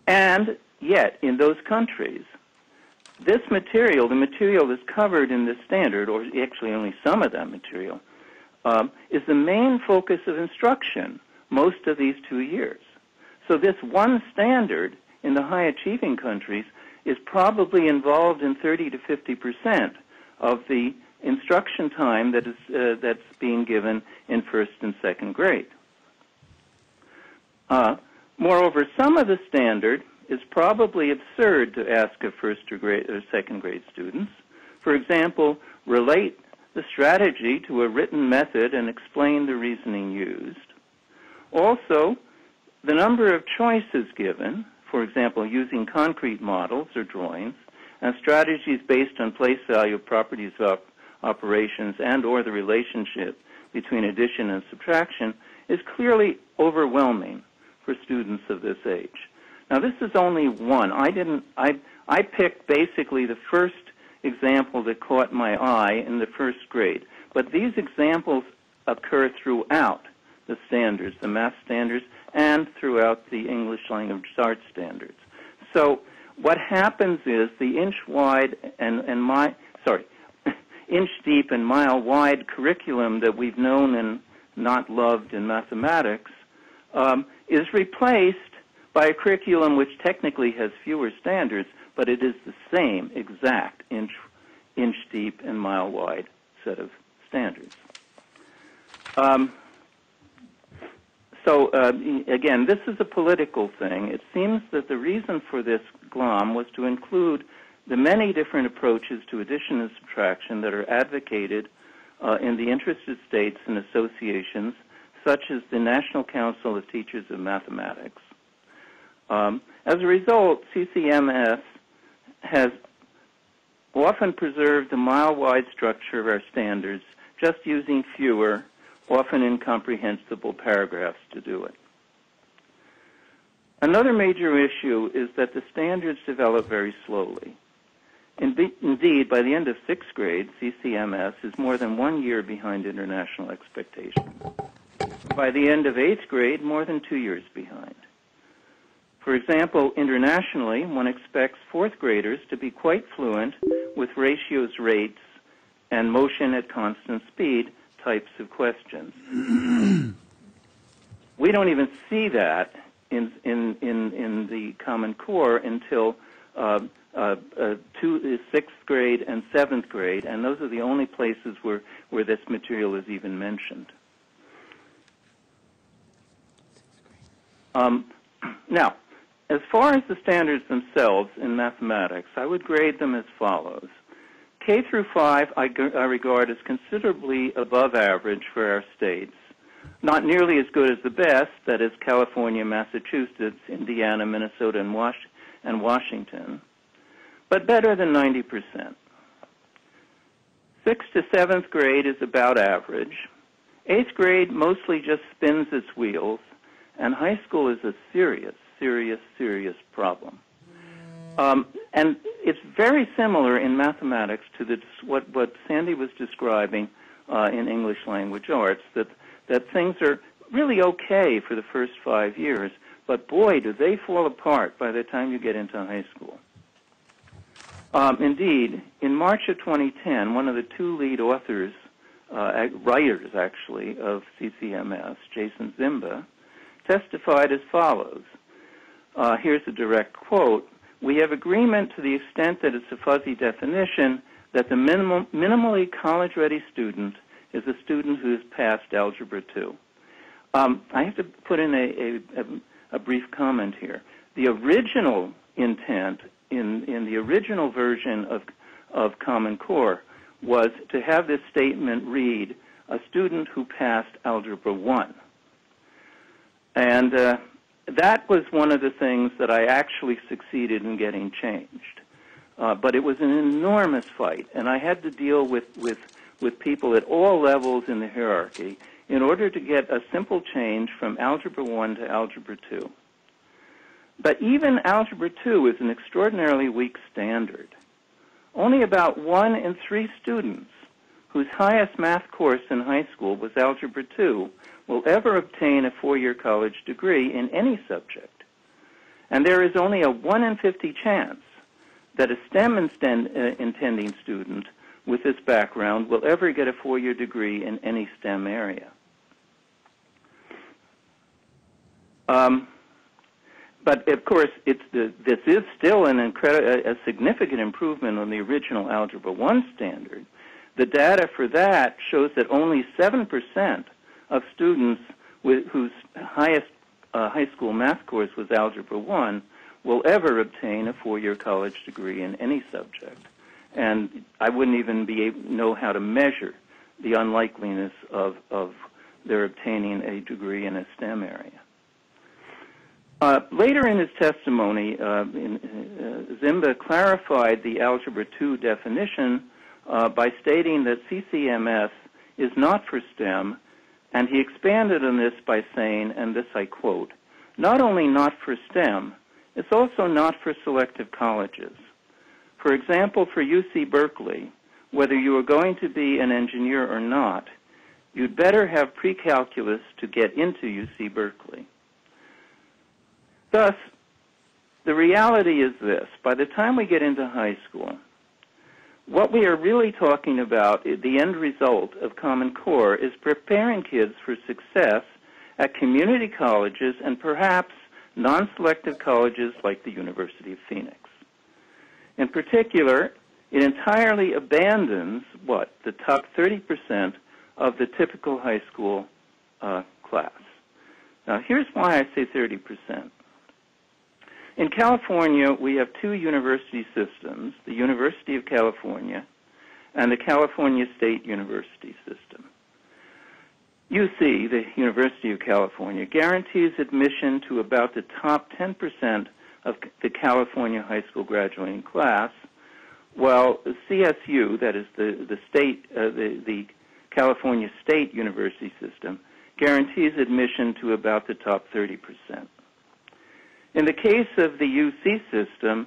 Speaker 5: And yet, in those countries, this material, the material that's covered in this standard, or actually only some of that material, is the main focus of instruction most of these 2 years. So this one standard in the high-achieving countries is probably involved in 30 to 50% of the instruction time that's being given in first and second grade. Moreover, some of the standard is probably absurd to ask of first or second grade students. For example, relate the strategy to a written method and explain the reasoning used. Also, the number of choices given, for example, using concrete models or drawings, and strategies based on place value, properties of operations, and or the relationship between addition and subtraction, is clearly overwhelming for students of this age. Now, this is only one. I picked basically the first example that caught my eye in the first grade. But these examples occur throughout the standards, the math standards, and throughout the English language arts standards. So what happens is the inch-wide inch-deep and mile-wide curriculum that we've known and not loved in mathematics is replaced by a curriculum which technically has fewer standards, but it is the same exact inch-deep and mile-wide set of standards. Again, this is a political thing. It seems that the reason for this GLOM was to include the many different approaches to addition and subtraction that are advocated in the interested states and associations such as the National Council of Teachers of Mathematics. As a result, CCMS has often preserved the mile-wide structure of our standards, just using fewer, often incomprehensible paragraphs to do it. Another major issue is that the standards develop very slowly. Indeed, by the end of 6th grade, CCMS is more than 1 year behind international expectations. By the end of 8th grade, more than 2 years behind. For example, internationally, one expects 4th graders to be quite fluent with ratios, rates, and motion at constant speed types of questions. We don't even see that in the Common Core until 6th grade and 7th grade, and those are the only places where this material is even mentioned. Now, as far as the standards themselves in mathematics, I would grade them as follows. K through 5 I regard as considerably above average for our states. Not nearly as good as the best, that is California, Massachusetts, Indiana, Minnesota, and Washington, but better than 90%. 6th to 7th grade is about average. 8th grade mostly just spins its wheels, and high school is a serious problem. And it's very similar in mathematics to what Sandy was describing in English language arts, that things are really okay for the first 5 years, but boy, do they fall apart by the time you get into high school. Indeed, in March of 2010, one of the 2 lead authors, writers actually, of CCMS, Jason Zimba, testified as follows. Here's a direct quote. "We have agreement to the extent that it's a fuzzy definition that the minimally college-ready student is a student who has passed Algebra 2. I have to put in a brief comment here. The original intent in the original version of Common Core was to have this statement read, a student who passed Algebra 1. And that was one of the things that I actually succeeded in getting changed. But it was an enormous fight, and I had to deal with people at all levels in the hierarchy in order to get a simple change from Algebra 1 to Algebra 2. But even Algebra 2 is an extraordinarily weak standard. Only about 1 in 3 students whose highest math course in high school was Algebra 2 will ever obtain a 4-year college degree in any subject. And there is only a 1 in 50 chance that a STEM intending student with this background will ever get a 4-year degree in any STEM area. But of course, this is still a significant improvement on the original Algebra 1 standard. The data for that shows that only 7% of students whose highest high school math course was Algebra 1 will ever obtain a 4-year college degree in any subject. And I wouldn't even know how to measure the unlikeliness of their obtaining a degree in a STEM area. Later in his testimony, Zimba clarified the Algebra 2 definition by stating that CCMS is not for STEM, and he expanded on this by saying, and this I quote, "Not only not for STEM, it's also not for selective colleges. For example, for UC Berkeley, whether you are going to be an engineer or not, you'd better have pre-calculus to get into UC Berkeley." Thus, the reality is this. By the time we get into high school, what we are really talking about, the end result of Common Core, is preparing kids for success at community colleges and perhaps non-selective colleges like the University of Phoenix. In particular, it entirely abandons, the top 30% of the typical high school class. Now, here's why I say 30%. In California, we have 2 university systems, the University of California and the California State University system. UC, the University of California, guarantees admission to about the top 10% of the California high school graduating class, while CSU, that is the California State University System, guarantees admission to about the top 30%. In the case of the UC system,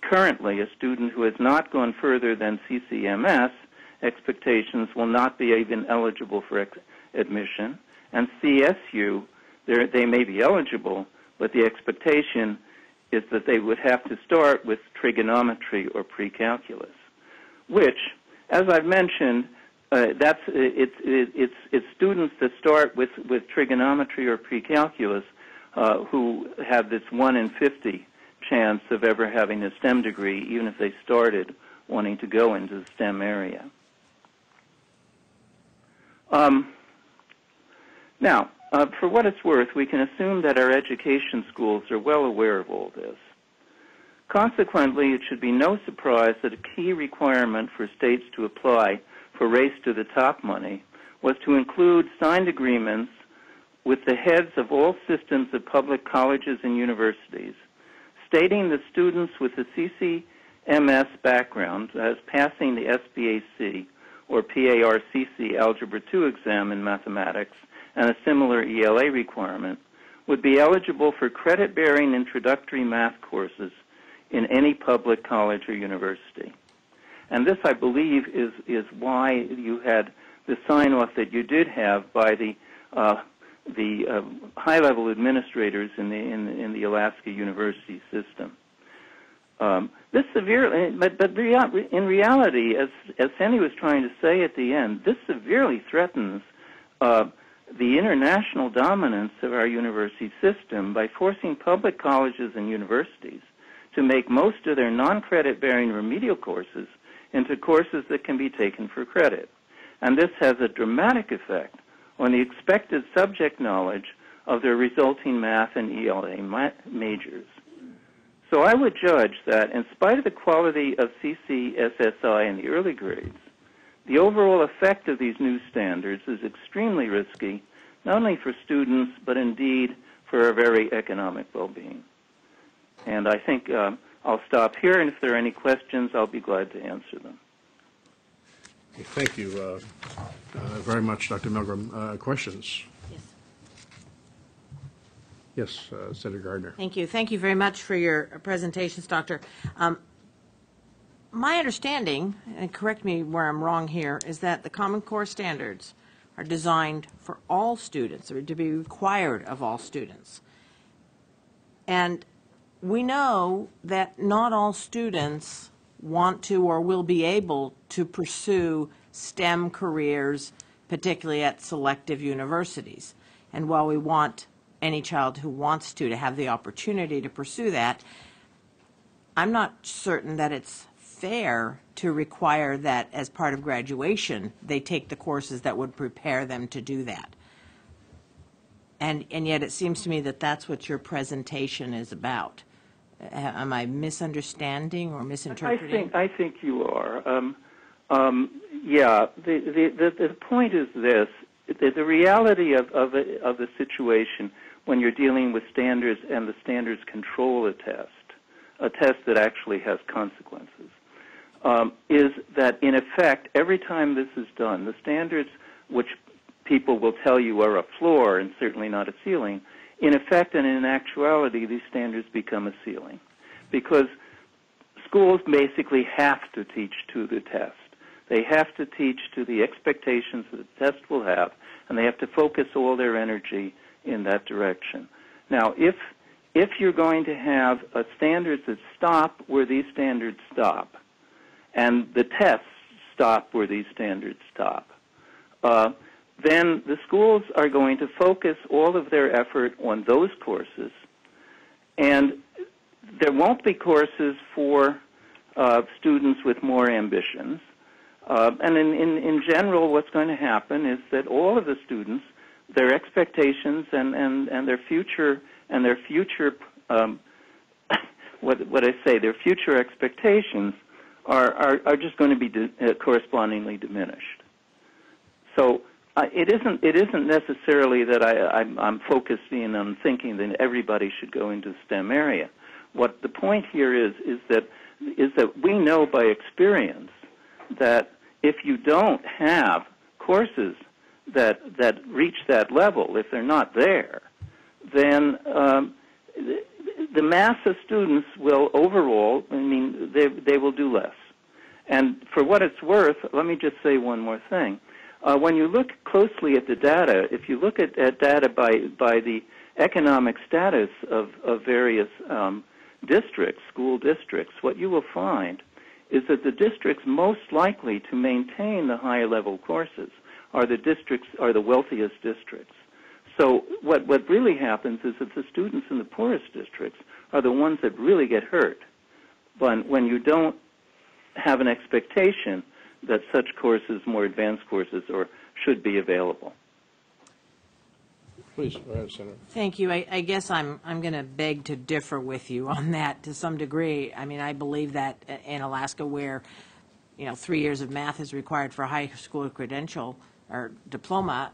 Speaker 5: currently a student who has not gone further than CCMS expectations will not be even eligible for admission, and CSU, they may be eligible, but the expectation is that they would have to start with trigonometry or pre-calculus, which, as I've mentioned, it's students that start with trigonometry or pre-calculus who have this 1 in 50 chance of ever having a STEM degree, even if they started wanting to go into the STEM area. Now, for what it's worth, we can assume that our education schools are well aware of all this. Consequently, it should be no surprise that a key requirement for states to apply for Race to the Top money was to include signed agreements with the heads of all systems of public colleges and universities, stating that students with a CCMS background, as passing the SBAC or PARCC Algebra 2 exam in mathematics and a similar ELA requirement, would be eligible for credit-bearing introductory math courses in any public college or university. And this, I believe, is why you had the sign-off that you did have by the high-level administrators in the Alaska University system. This severely, in reality, as Sandy was trying to say at the end, this severely threatens the international dominance of our university system by forcing public colleges and universities to make most of their non-credit-bearing remedial courses into courses that can be taken for credit. And this has a dramatic effect on the expected subject knowledge of their resulting math and ELA majors. So I would judge that in spite of the quality of CCSSI in the early grades, the overall effect of these new standards is extremely risky, not only for students, but indeed for our very economic well-being. And I think I'll stop here, and if there are any questions, I'll be glad to answer them.
Speaker 1: Thank you very much, Dr. Milgram. Questions?
Speaker 6: Yes.
Speaker 1: Yes, Senator Gardner.
Speaker 6: Thank you. Thank you very much for your presentations, Doctor. My understanding, and correct me where I'm wrong here, is that the Common Core standards are designed for all students, or to be required of all students. And we know that not all students want to or will be able to pursue STEM careers, particularly at selective universities. And while we want any child who wants to have the opportunity to pursue that, I'm not certain that it's fair to require that as part of graduation they take the courses that would prepare them to do that. And yet it seems to me that that's what your presentation is about. Am I misunderstanding or misinterpreting?
Speaker 5: I think you are. Yeah, the point is this: the reality of the situation when you're dealing with standards and the standards control a test that actually has consequences, is that in effect every time this is done, the standards, which people will tell you are a floor and certainly not a ceiling, in effect and in actuality, these standards become a ceiling, because schools basically have to teach to the test. They have to teach to the expectations that the test will have, and they have to focus all their energy in that direction. Now, if you're going to have standards that stop where these standards stop, and the tests stop where these standards stop, then the schools are going to focus all of their effort on those courses, and there won't be courses for students with more ambitions. And in general, what's going to happen is that all of the students, their expectations and their future their future expectations are just going to be correspondingly diminished. So it isn't necessarily that I'm focusing on thinking that everybody should go into STEM area. What the point here is that we know by experience that if you don't have courses that reach that level, if they're not there, then the mass of students will overall, they will do less. And for what it's worth, let me just say one more thing. When you look closely at the data, if you look at data by the economic status of various districts, school districts, what you will find is that the districts most likely to maintain the higher level courses are the wealthiest districts. So what really happens is that the students in the poorest districts are the ones that really get hurt when you don't have an expectation that such courses, more advanced courses, should be available.
Speaker 1: Please, go ahead, Senator.
Speaker 6: Thank you. I guess I'm going to beg to differ with you on that to some degree. I mean, I believe that in Alaska, where 3 years of math is required for a high school credential or diploma,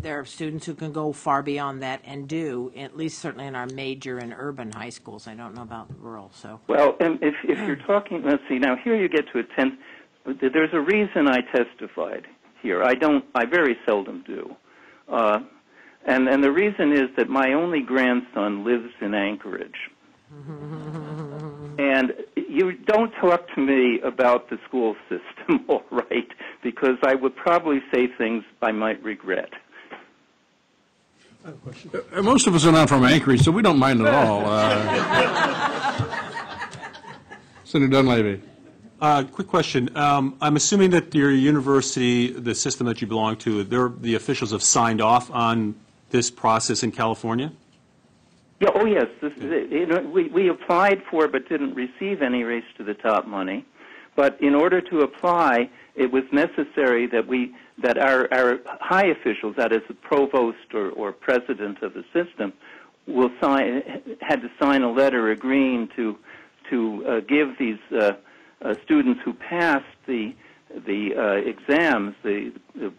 Speaker 6: there are students who can go far beyond that and do, at least certainly in our major and urban high schools. I don't know about rural. So
Speaker 5: well, and if you're talking, let's see. Now here you get to a 10th. There's a reason I testified here. I very seldom do. And the reason is that my only grandson lives in Anchorage. And you don't talk to me about the school system, all right, because I would probably say things I might regret.
Speaker 1: Most of us are not from Anchorage, so we don't mind at all. Senator Dunleavy.
Speaker 3: Quick question. I'm assuming that your university, the system that you belong to, the officials have signed off on this process in California?
Speaker 5: Yeah, oh yes. We applied for but didn't receive any Race to the Top money. But in order to apply, it was necessary that our high officials, that is the provost or president of the system, had to sign a letter agreeing to give these students who passed the exams, the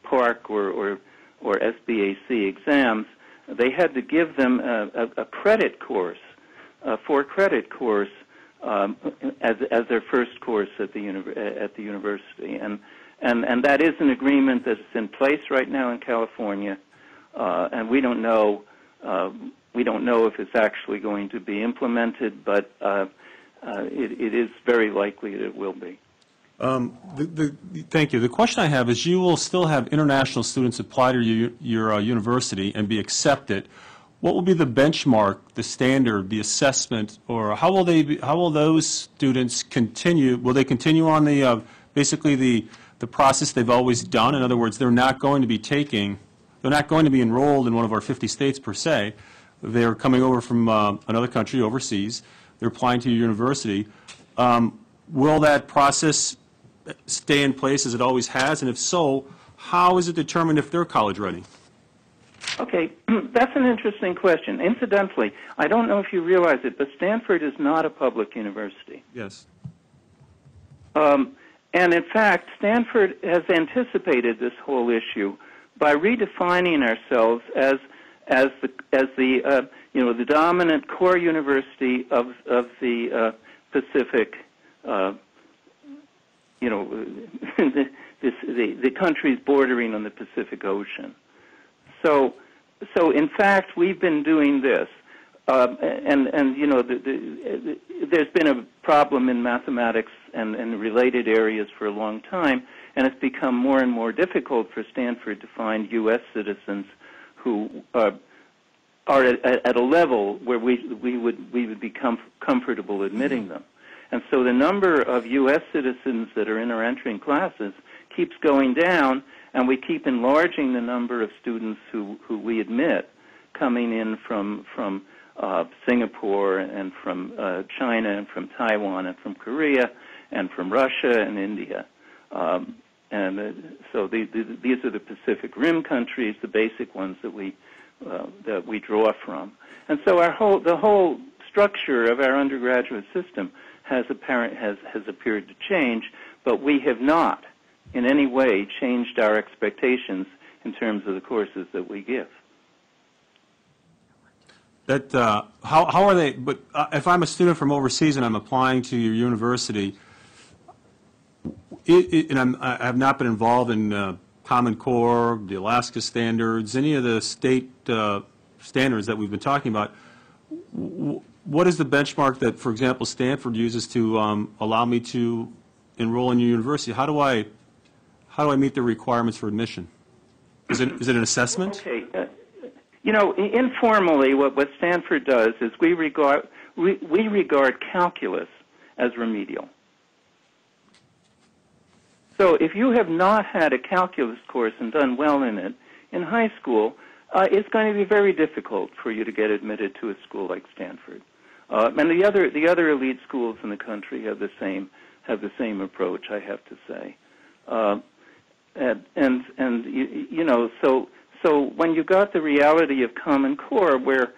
Speaker 5: PARC or SBAC exams, they had to give them a credit course, a 4-credit course as their first course at the university, and that is an agreement that's in place right now in California, and we don't know if it's actually going to be implemented, but it is very likely that it will be.
Speaker 3: Thank you. The question I have is, you will still have international students apply to your university and be accepted. What will be the benchmark, the standard, the assessment, or how will those students continue? Will they continue on the basically the process they've always done? In other words, they're not going to be enrolled in one of our 50 states per se. They're coming over from another country overseas. They're applying to your university. Will that process stay in place as it always has? And if so, how is it determined if they're college ready?
Speaker 5: Okay, that's an interesting question. Incidentally, I don't know if you realize it, but Stanford is not a public university.
Speaker 3: Yes.
Speaker 5: And in fact, Stanford has anticipated this whole issue by redefining ourselves as the dominant core university of the Pacific. The countries bordering on the Pacific Ocean. So in fact, we've been doing this, and there's been a problem in mathematics and related areas for a long time, and it's become more and more difficult for Stanford to find U.S. citizens who are at a level where we would be comfortable admitting them. And so the number of U.S. citizens that are in our entering classes keeps going down, and we keep enlarging the number of students who we admit coming in from Singapore and from China and from Taiwan and from Korea and from Russia and India. So these are the Pacific Rim countries, the basic ones that we draw from. And so the whole structure of our undergraduate system has appeared to change, but we have not in any way changed our expectations in terms of the courses that we give.
Speaker 3: That, how are they, but if I'm a student from overseas and I'm applying to your university, and I have not been involved in Common Core, the Alaska standards, any of the state standards that we've been talking about, what is the benchmark that, for example, Stanford uses to allow me to enroll in your university? How do I meet the requirements for admission? Is it an assessment?
Speaker 5: Okay. You know, informally, what Stanford does is we regard calculus as remedial. So if you have not had a calculus course and done well in it in high school, it's going to be very difficult for you to get admitted to a school like Stanford. And the other elite schools in the country have the same approach, I have to say. And you know, so when you got the reality of Common Core, where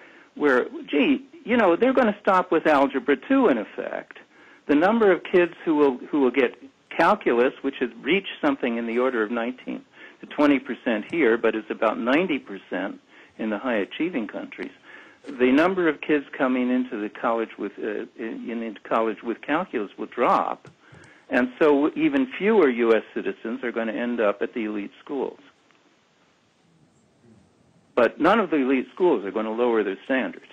Speaker 5: gee, you know, they're going to stop with Algebra 2 in effect. The number of kids who will get calculus, which has reached something in the order of 19 to 20% here, but is about 90% in the high achieving countries. The number of kids coming into the college with calculus will drop, and so even fewer U.S. citizens are going to end up at the elite schools. But none of the elite schools are going to lower their standards.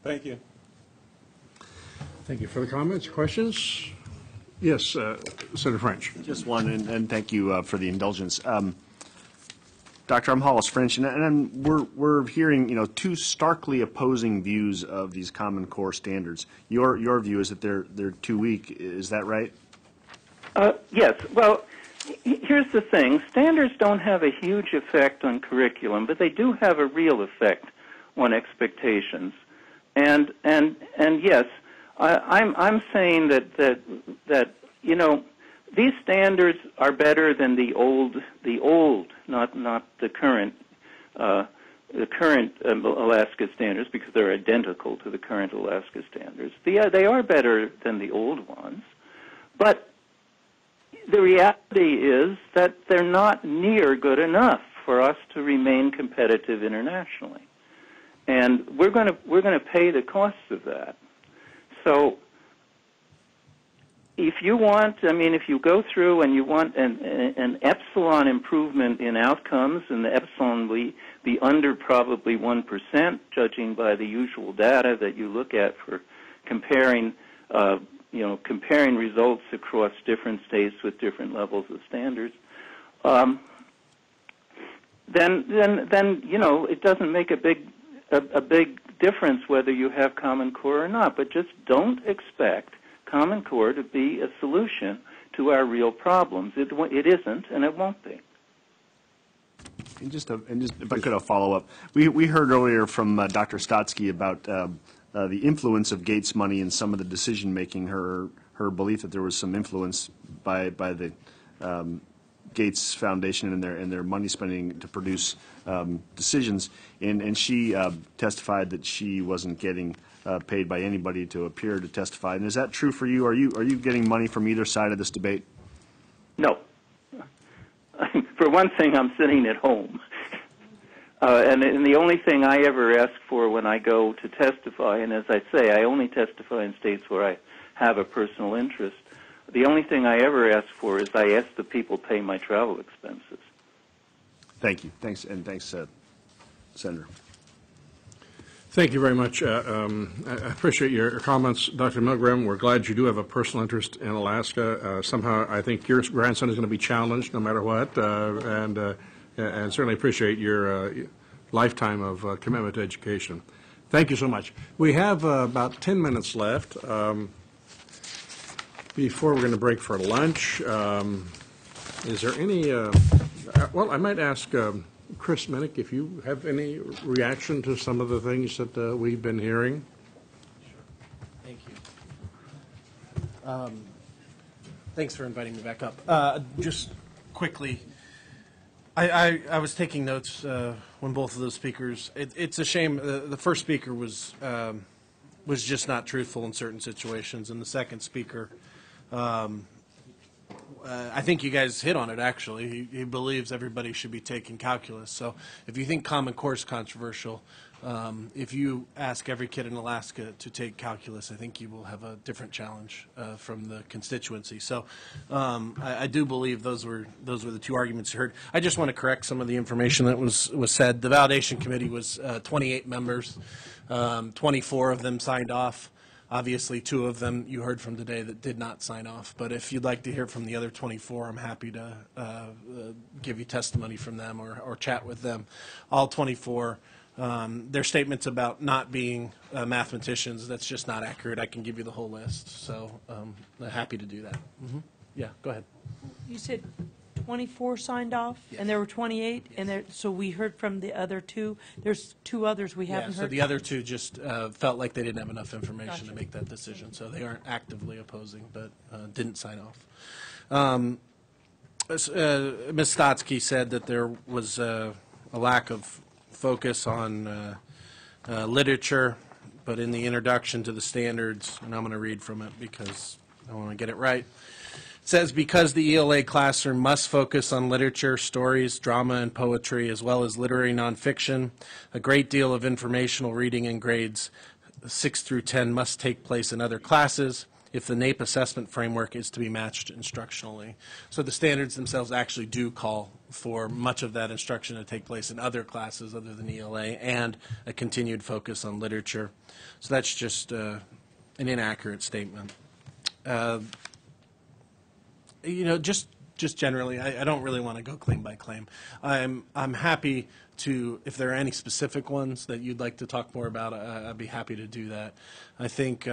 Speaker 3: Thank you.
Speaker 1: Thank you. Further comments, questions? Yes, Senator French.
Speaker 7: Just one, and thank you for the indulgence. Dr. I'm Hollis French, and we're hearing, you know, two starkly opposing views of these Common Core standards. Your view is that they're too weak. Is that right?
Speaker 5: Yes. Well, here's the thing. Standards don't have a huge effect on curriculum, but they do have a real effect on expectations. And yes, I'm saying that you know, these standards are better than the old, not the current Alaska standards, because they're identical to the current Alaska standards. They are better than the old ones, but the reality is that they're not near good enough for us to remain competitive internationally, and we're going to pay the costs of that. So, if you want, I mean, if you go through and you want an epsilon improvement in outcomes, and the epsilon will be under probably 1%, judging by the usual data that you look at for comparing results across different states with different levels of standards, then you know, it doesn't make a big difference whether you have Common Core or not. But just don't expect Common Core to be a solution to our real problems. It isn't, and it won't be.
Speaker 7: And just if I could follow up, we heard earlier from Dr. Stotsky about the influence of Gates money in some of the decision making. Her belief that there was some influence by the Gates Foundation and their money spending to produce decisions, and she testified that she wasn't getting paid by anybody to appear to testify. And is that true for you? Are you getting money from either side of this debate?
Speaker 5: No. For one thing, I'm sitting at home. And the only thing I ever ask for when I go to testify, and as I say, I only testify in states where I have a personal interest, the only thing I ever ask for is I ask the people pay my travel expenses.
Speaker 7: Thank you. Thanks, and thanks, Senator.
Speaker 1: Thank you very much. I appreciate your comments, Dr. Milgram. We're glad you do have a personal interest in Alaska. Somehow, I think your grandson is going to be challenged no matter what, and certainly appreciate your lifetime of commitment to education. Thank you so much. We have about 10 minutes left before we're going to break for lunch. Is there any, well, I might ask Chris Minnick if you have any reaction to some of the things that we've been hearing.
Speaker 8: Sure. Thank you. Thanks for inviting me back up. Just quickly, I was taking notes when both of those speakers. It's a shame. The first speaker was just not truthful in certain situations, and the second speaker I think you guys hit on it, actually. He believes everybody should be taking calculus. So if you think Common Core is controversial, if you ask every kid in Alaska to take calculus, I think you will have a different challenge from the constituency. So I do believe those were the two arguments you heard. I just want to correct some of the information that was said. The validation committee was 28 members. 24 of them signed off. Obviously, 2 of them you heard from today that did not sign off. But if you'd like to hear from the other 24, I'm happy to give you testimony from them or chat with them. All 24, their statements about not being mathematicians, that's just not accurate. I can give you the whole list. So I'm happy to do that. Yeah, go ahead.
Speaker 4: You said 24 signed off, and there were 28, and so we heard from the other 2. There's 2 others we haven't
Speaker 8: So
Speaker 4: heard.
Speaker 8: the other 2 just felt like they didn't have enough information
Speaker 4: Gotcha.
Speaker 8: to make that decision, so they aren't actively opposing, but didn't sign off. Ms. Stotsky said that there was a lack of focus on literature, but in the introduction to the standards, and I'm going to read from it because I want to get it right. It says, because the ELA classroom must focus on literature, stories, drama, and poetry, as well as literary nonfiction, a great deal of informational reading in grades 6 through 10 must take place in other classes if the NAEP assessment framework is to be matched instructionally. So the standards themselves actually do call for much of that instruction to take place in other classes other than ELA and a continued focus on literature. So that's just an inaccurate statement. Just generally, I don't really want to go claim by claim. I'm happy to, if there are any specific ones that you'd like to talk more about, I'd be happy to do that. I think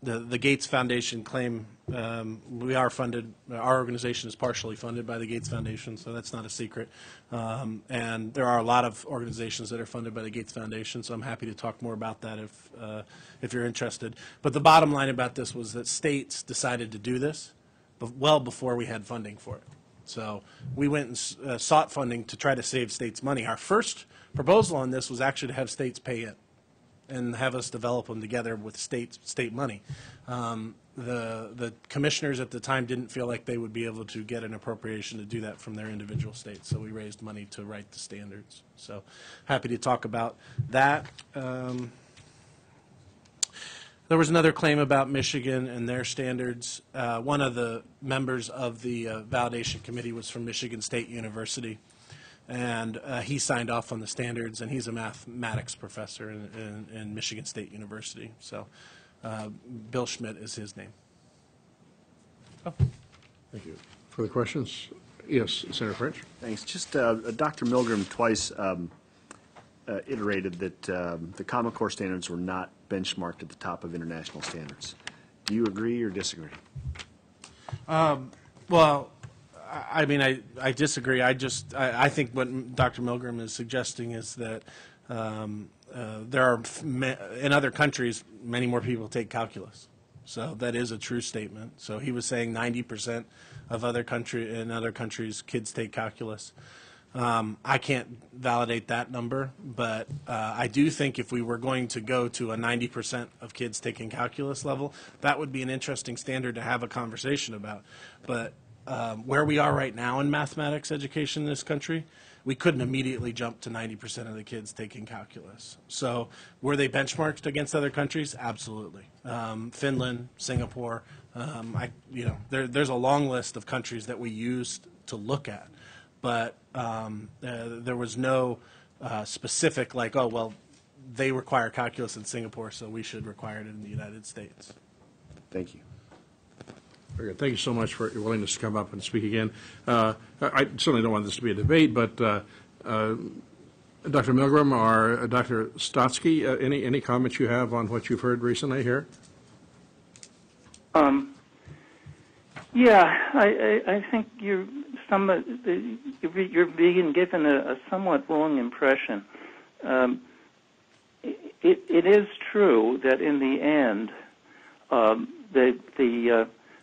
Speaker 8: the Gates Foundation claim, we are funded, our organization is partially funded by the Gates Foundation, so that's not a secret. And there are a lot of organizations that are funded by the Gates Foundation, so I'm happy to talk more about that if you're interested. But the bottom line about this was that states decided to do this well before we had funding for it. So we went and sought funding to try to save states money. Our first proposal on this was actually to have states pay in and have us develop them together with state money. The commissioners at the time didn't feel like they would be able to get an appropriation to do that from their individual states, so we raised money to write the standards. So happy to talk about that. There was another claim about Michigan and their standards. One of the members of the validation committee was from Michigan State University, and he signed off on the standards, and he's a mathematics professor in Michigan State University. So Bill Schmidt is his name.
Speaker 1: Thank you. Further questions? Yes, Senator French.
Speaker 7: Thanks. Just Dr. Milgram twice iterated that the Common Core standards were not benchmarked at the top of international standards. Do you agree or disagree?
Speaker 8: Well, I mean, I disagree. I think what Dr. Milgram is suggesting is that there are, in other countries, many more people take calculus. So that is a true statement. So he was saying 90% of other countries, kids take calculus. I can't validate that number, but I do think if we were going to go to a 90% of kids taking calculus level, that would be an interesting standard to have a conversation about. But where we are right now in mathematics education in this country, we couldn't immediately jump to 90% of the kids taking calculus. So were they benchmarked against other countries? Absolutely. Finland, Singapore, there's a long list of countries that we used to look at. But there was no specific, like, oh, well, they require calculus in Singapore, so we should require it in the United States.
Speaker 7: Thank you.
Speaker 1: Very good. Thank you so much for your willingness to come up and speak again. I certainly don't want this to be a debate, but Dr. Milgram or Dr. Stotsky, any comments you have on what you've heard recently here?
Speaker 5: Yeah, I think you're being given a somewhat wrong impression. It is true that in the end,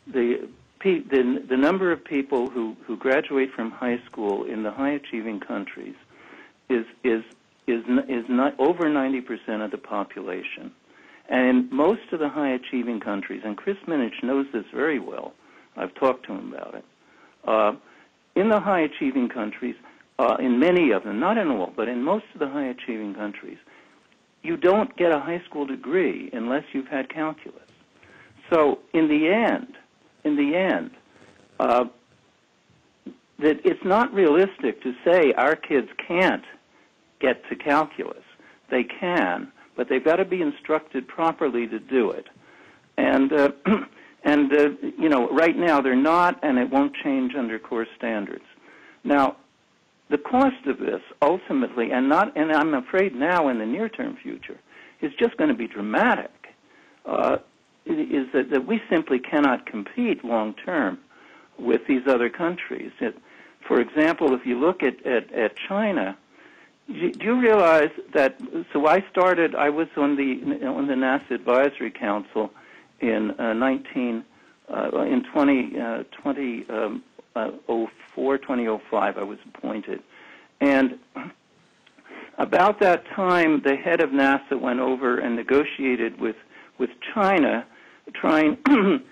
Speaker 5: the number of people who graduate from high school in the high achieving countries is not over 90% of the population, and in most of the high achieving countries, and Chris Minich knows this very well. I've talked to him about it. In the high-achieving countries, in many of them, not in all, but in most of the high-achieving countries, you don't get a high school degree unless you've had calculus. So in the end, that it's not realistic to say our kids can't get to calculus. They can, but they've got to be instructed properly to do it. And right now they're not, and it won't change under course standards. Now, the cost of this ultimately, and I'm afraid now in the near-term future, is just going to be dramatic. Is that we simply cannot compete long-term with these other countries. For example, if you look at China, do you realize that? So I was on the NASA Advisory Council in 2005. I was appointed, and about that time, the head of NASA went over and negotiated with China, trying to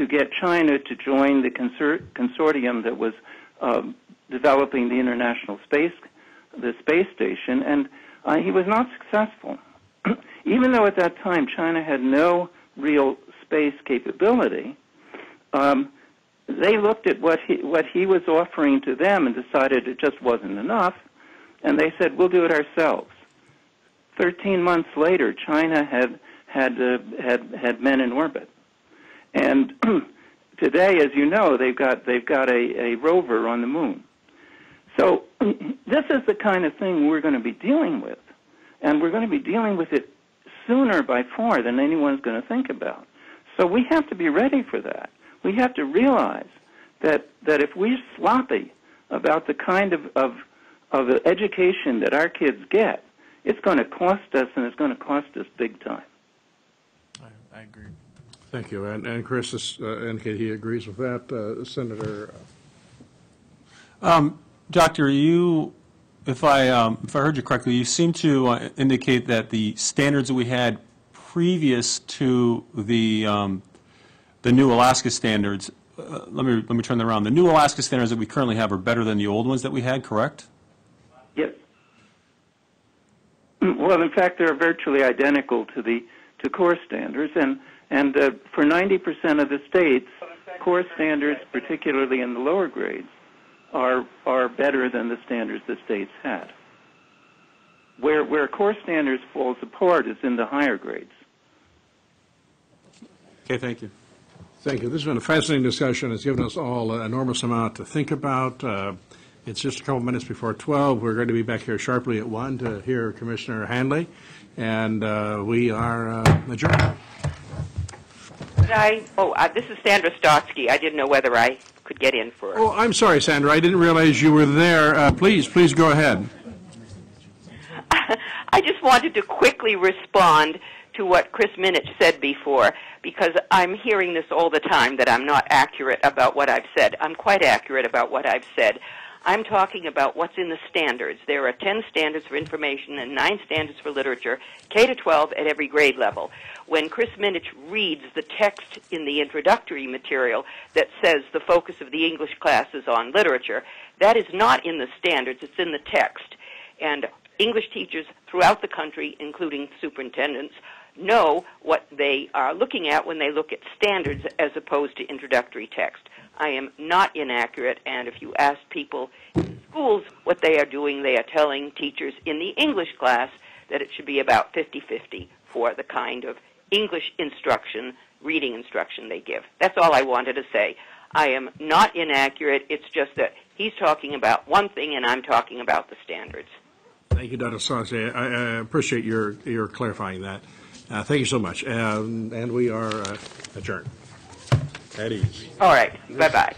Speaker 5: get China to join the consortium that was developing the International Space Station, and he was not successful. Even though at that time China had no real space capability, they looked at what he was offering to them and decided it just wasn't enough, and they said, we'll do it ourselves. 13 months later, China had men in orbit. And today, as you know, they've got a rover on the moon. So this is the kind of thing we're going to be dealing with, and we're going to be dealing with it sooner by far than anyone's going to think about. So we have to be ready for that. We have to realize that if we're sloppy about the kind of education that our kids get, it's going to cost us, and it's going to cost us big time.
Speaker 8: I agree.
Speaker 1: Thank you. And Chris has indicated he agrees with that. Senator?
Speaker 3: Doctor, if I heard you correctly, you seem to indicate that the standards that we had previous to the new Alaska standards, let me turn that around. The new Alaska standards that we currently have are better than the old ones that we had, correct?
Speaker 5: Yes. Well, in fact, they're virtually identical to core standards, and for 90% of the states, core standards, particularly in the lower grades, are better than the standards the states had. Where core standards falls apart is in the higher grades.
Speaker 3: Okay, thank you.
Speaker 1: Thank you. This has been a fascinating discussion. It's given us all an enormous amount to think about. It's just a couple minutes before 12. We're going to be back here sharply at 1 to hear Commissioner Handley, and we are adjourned.
Speaker 2: This is Sandra Stotsky. I didn't know whether I could get in for.
Speaker 1: Oh, I'm sorry, Sandra. I didn't realize you were there. Please go ahead.
Speaker 2: I just wanted to quickly respond to what Chris Minich said before, because I'm hearing this all the time, that I'm not accurate about what I've said. I'm quite accurate about what I've said. I'm talking about what's in the standards. There are 10 standards for information and 9 standards for literature, K to 12 at every grade level. When Chris Minich reads the text in the introductory material that says the focus of the English class is on literature, that is not in the standards, it's in the text. And English teachers throughout the country, including superintendents, know what they are looking at when they look at standards as opposed to introductory text. I am not inaccurate, and if you ask people in schools what they are doing, they are telling teachers in the English class that it should be about 50-50 for the kind of English instruction, reading instruction they give. That's all I wanted to say. I am not inaccurate. It's just that he's talking about one thing and I'm talking about the standards.
Speaker 1: Thank you, Dr. Stotsky. I appreciate your clarifying that. Thank you so much. And we are adjourned. At ease.
Speaker 2: All right. Bye-bye.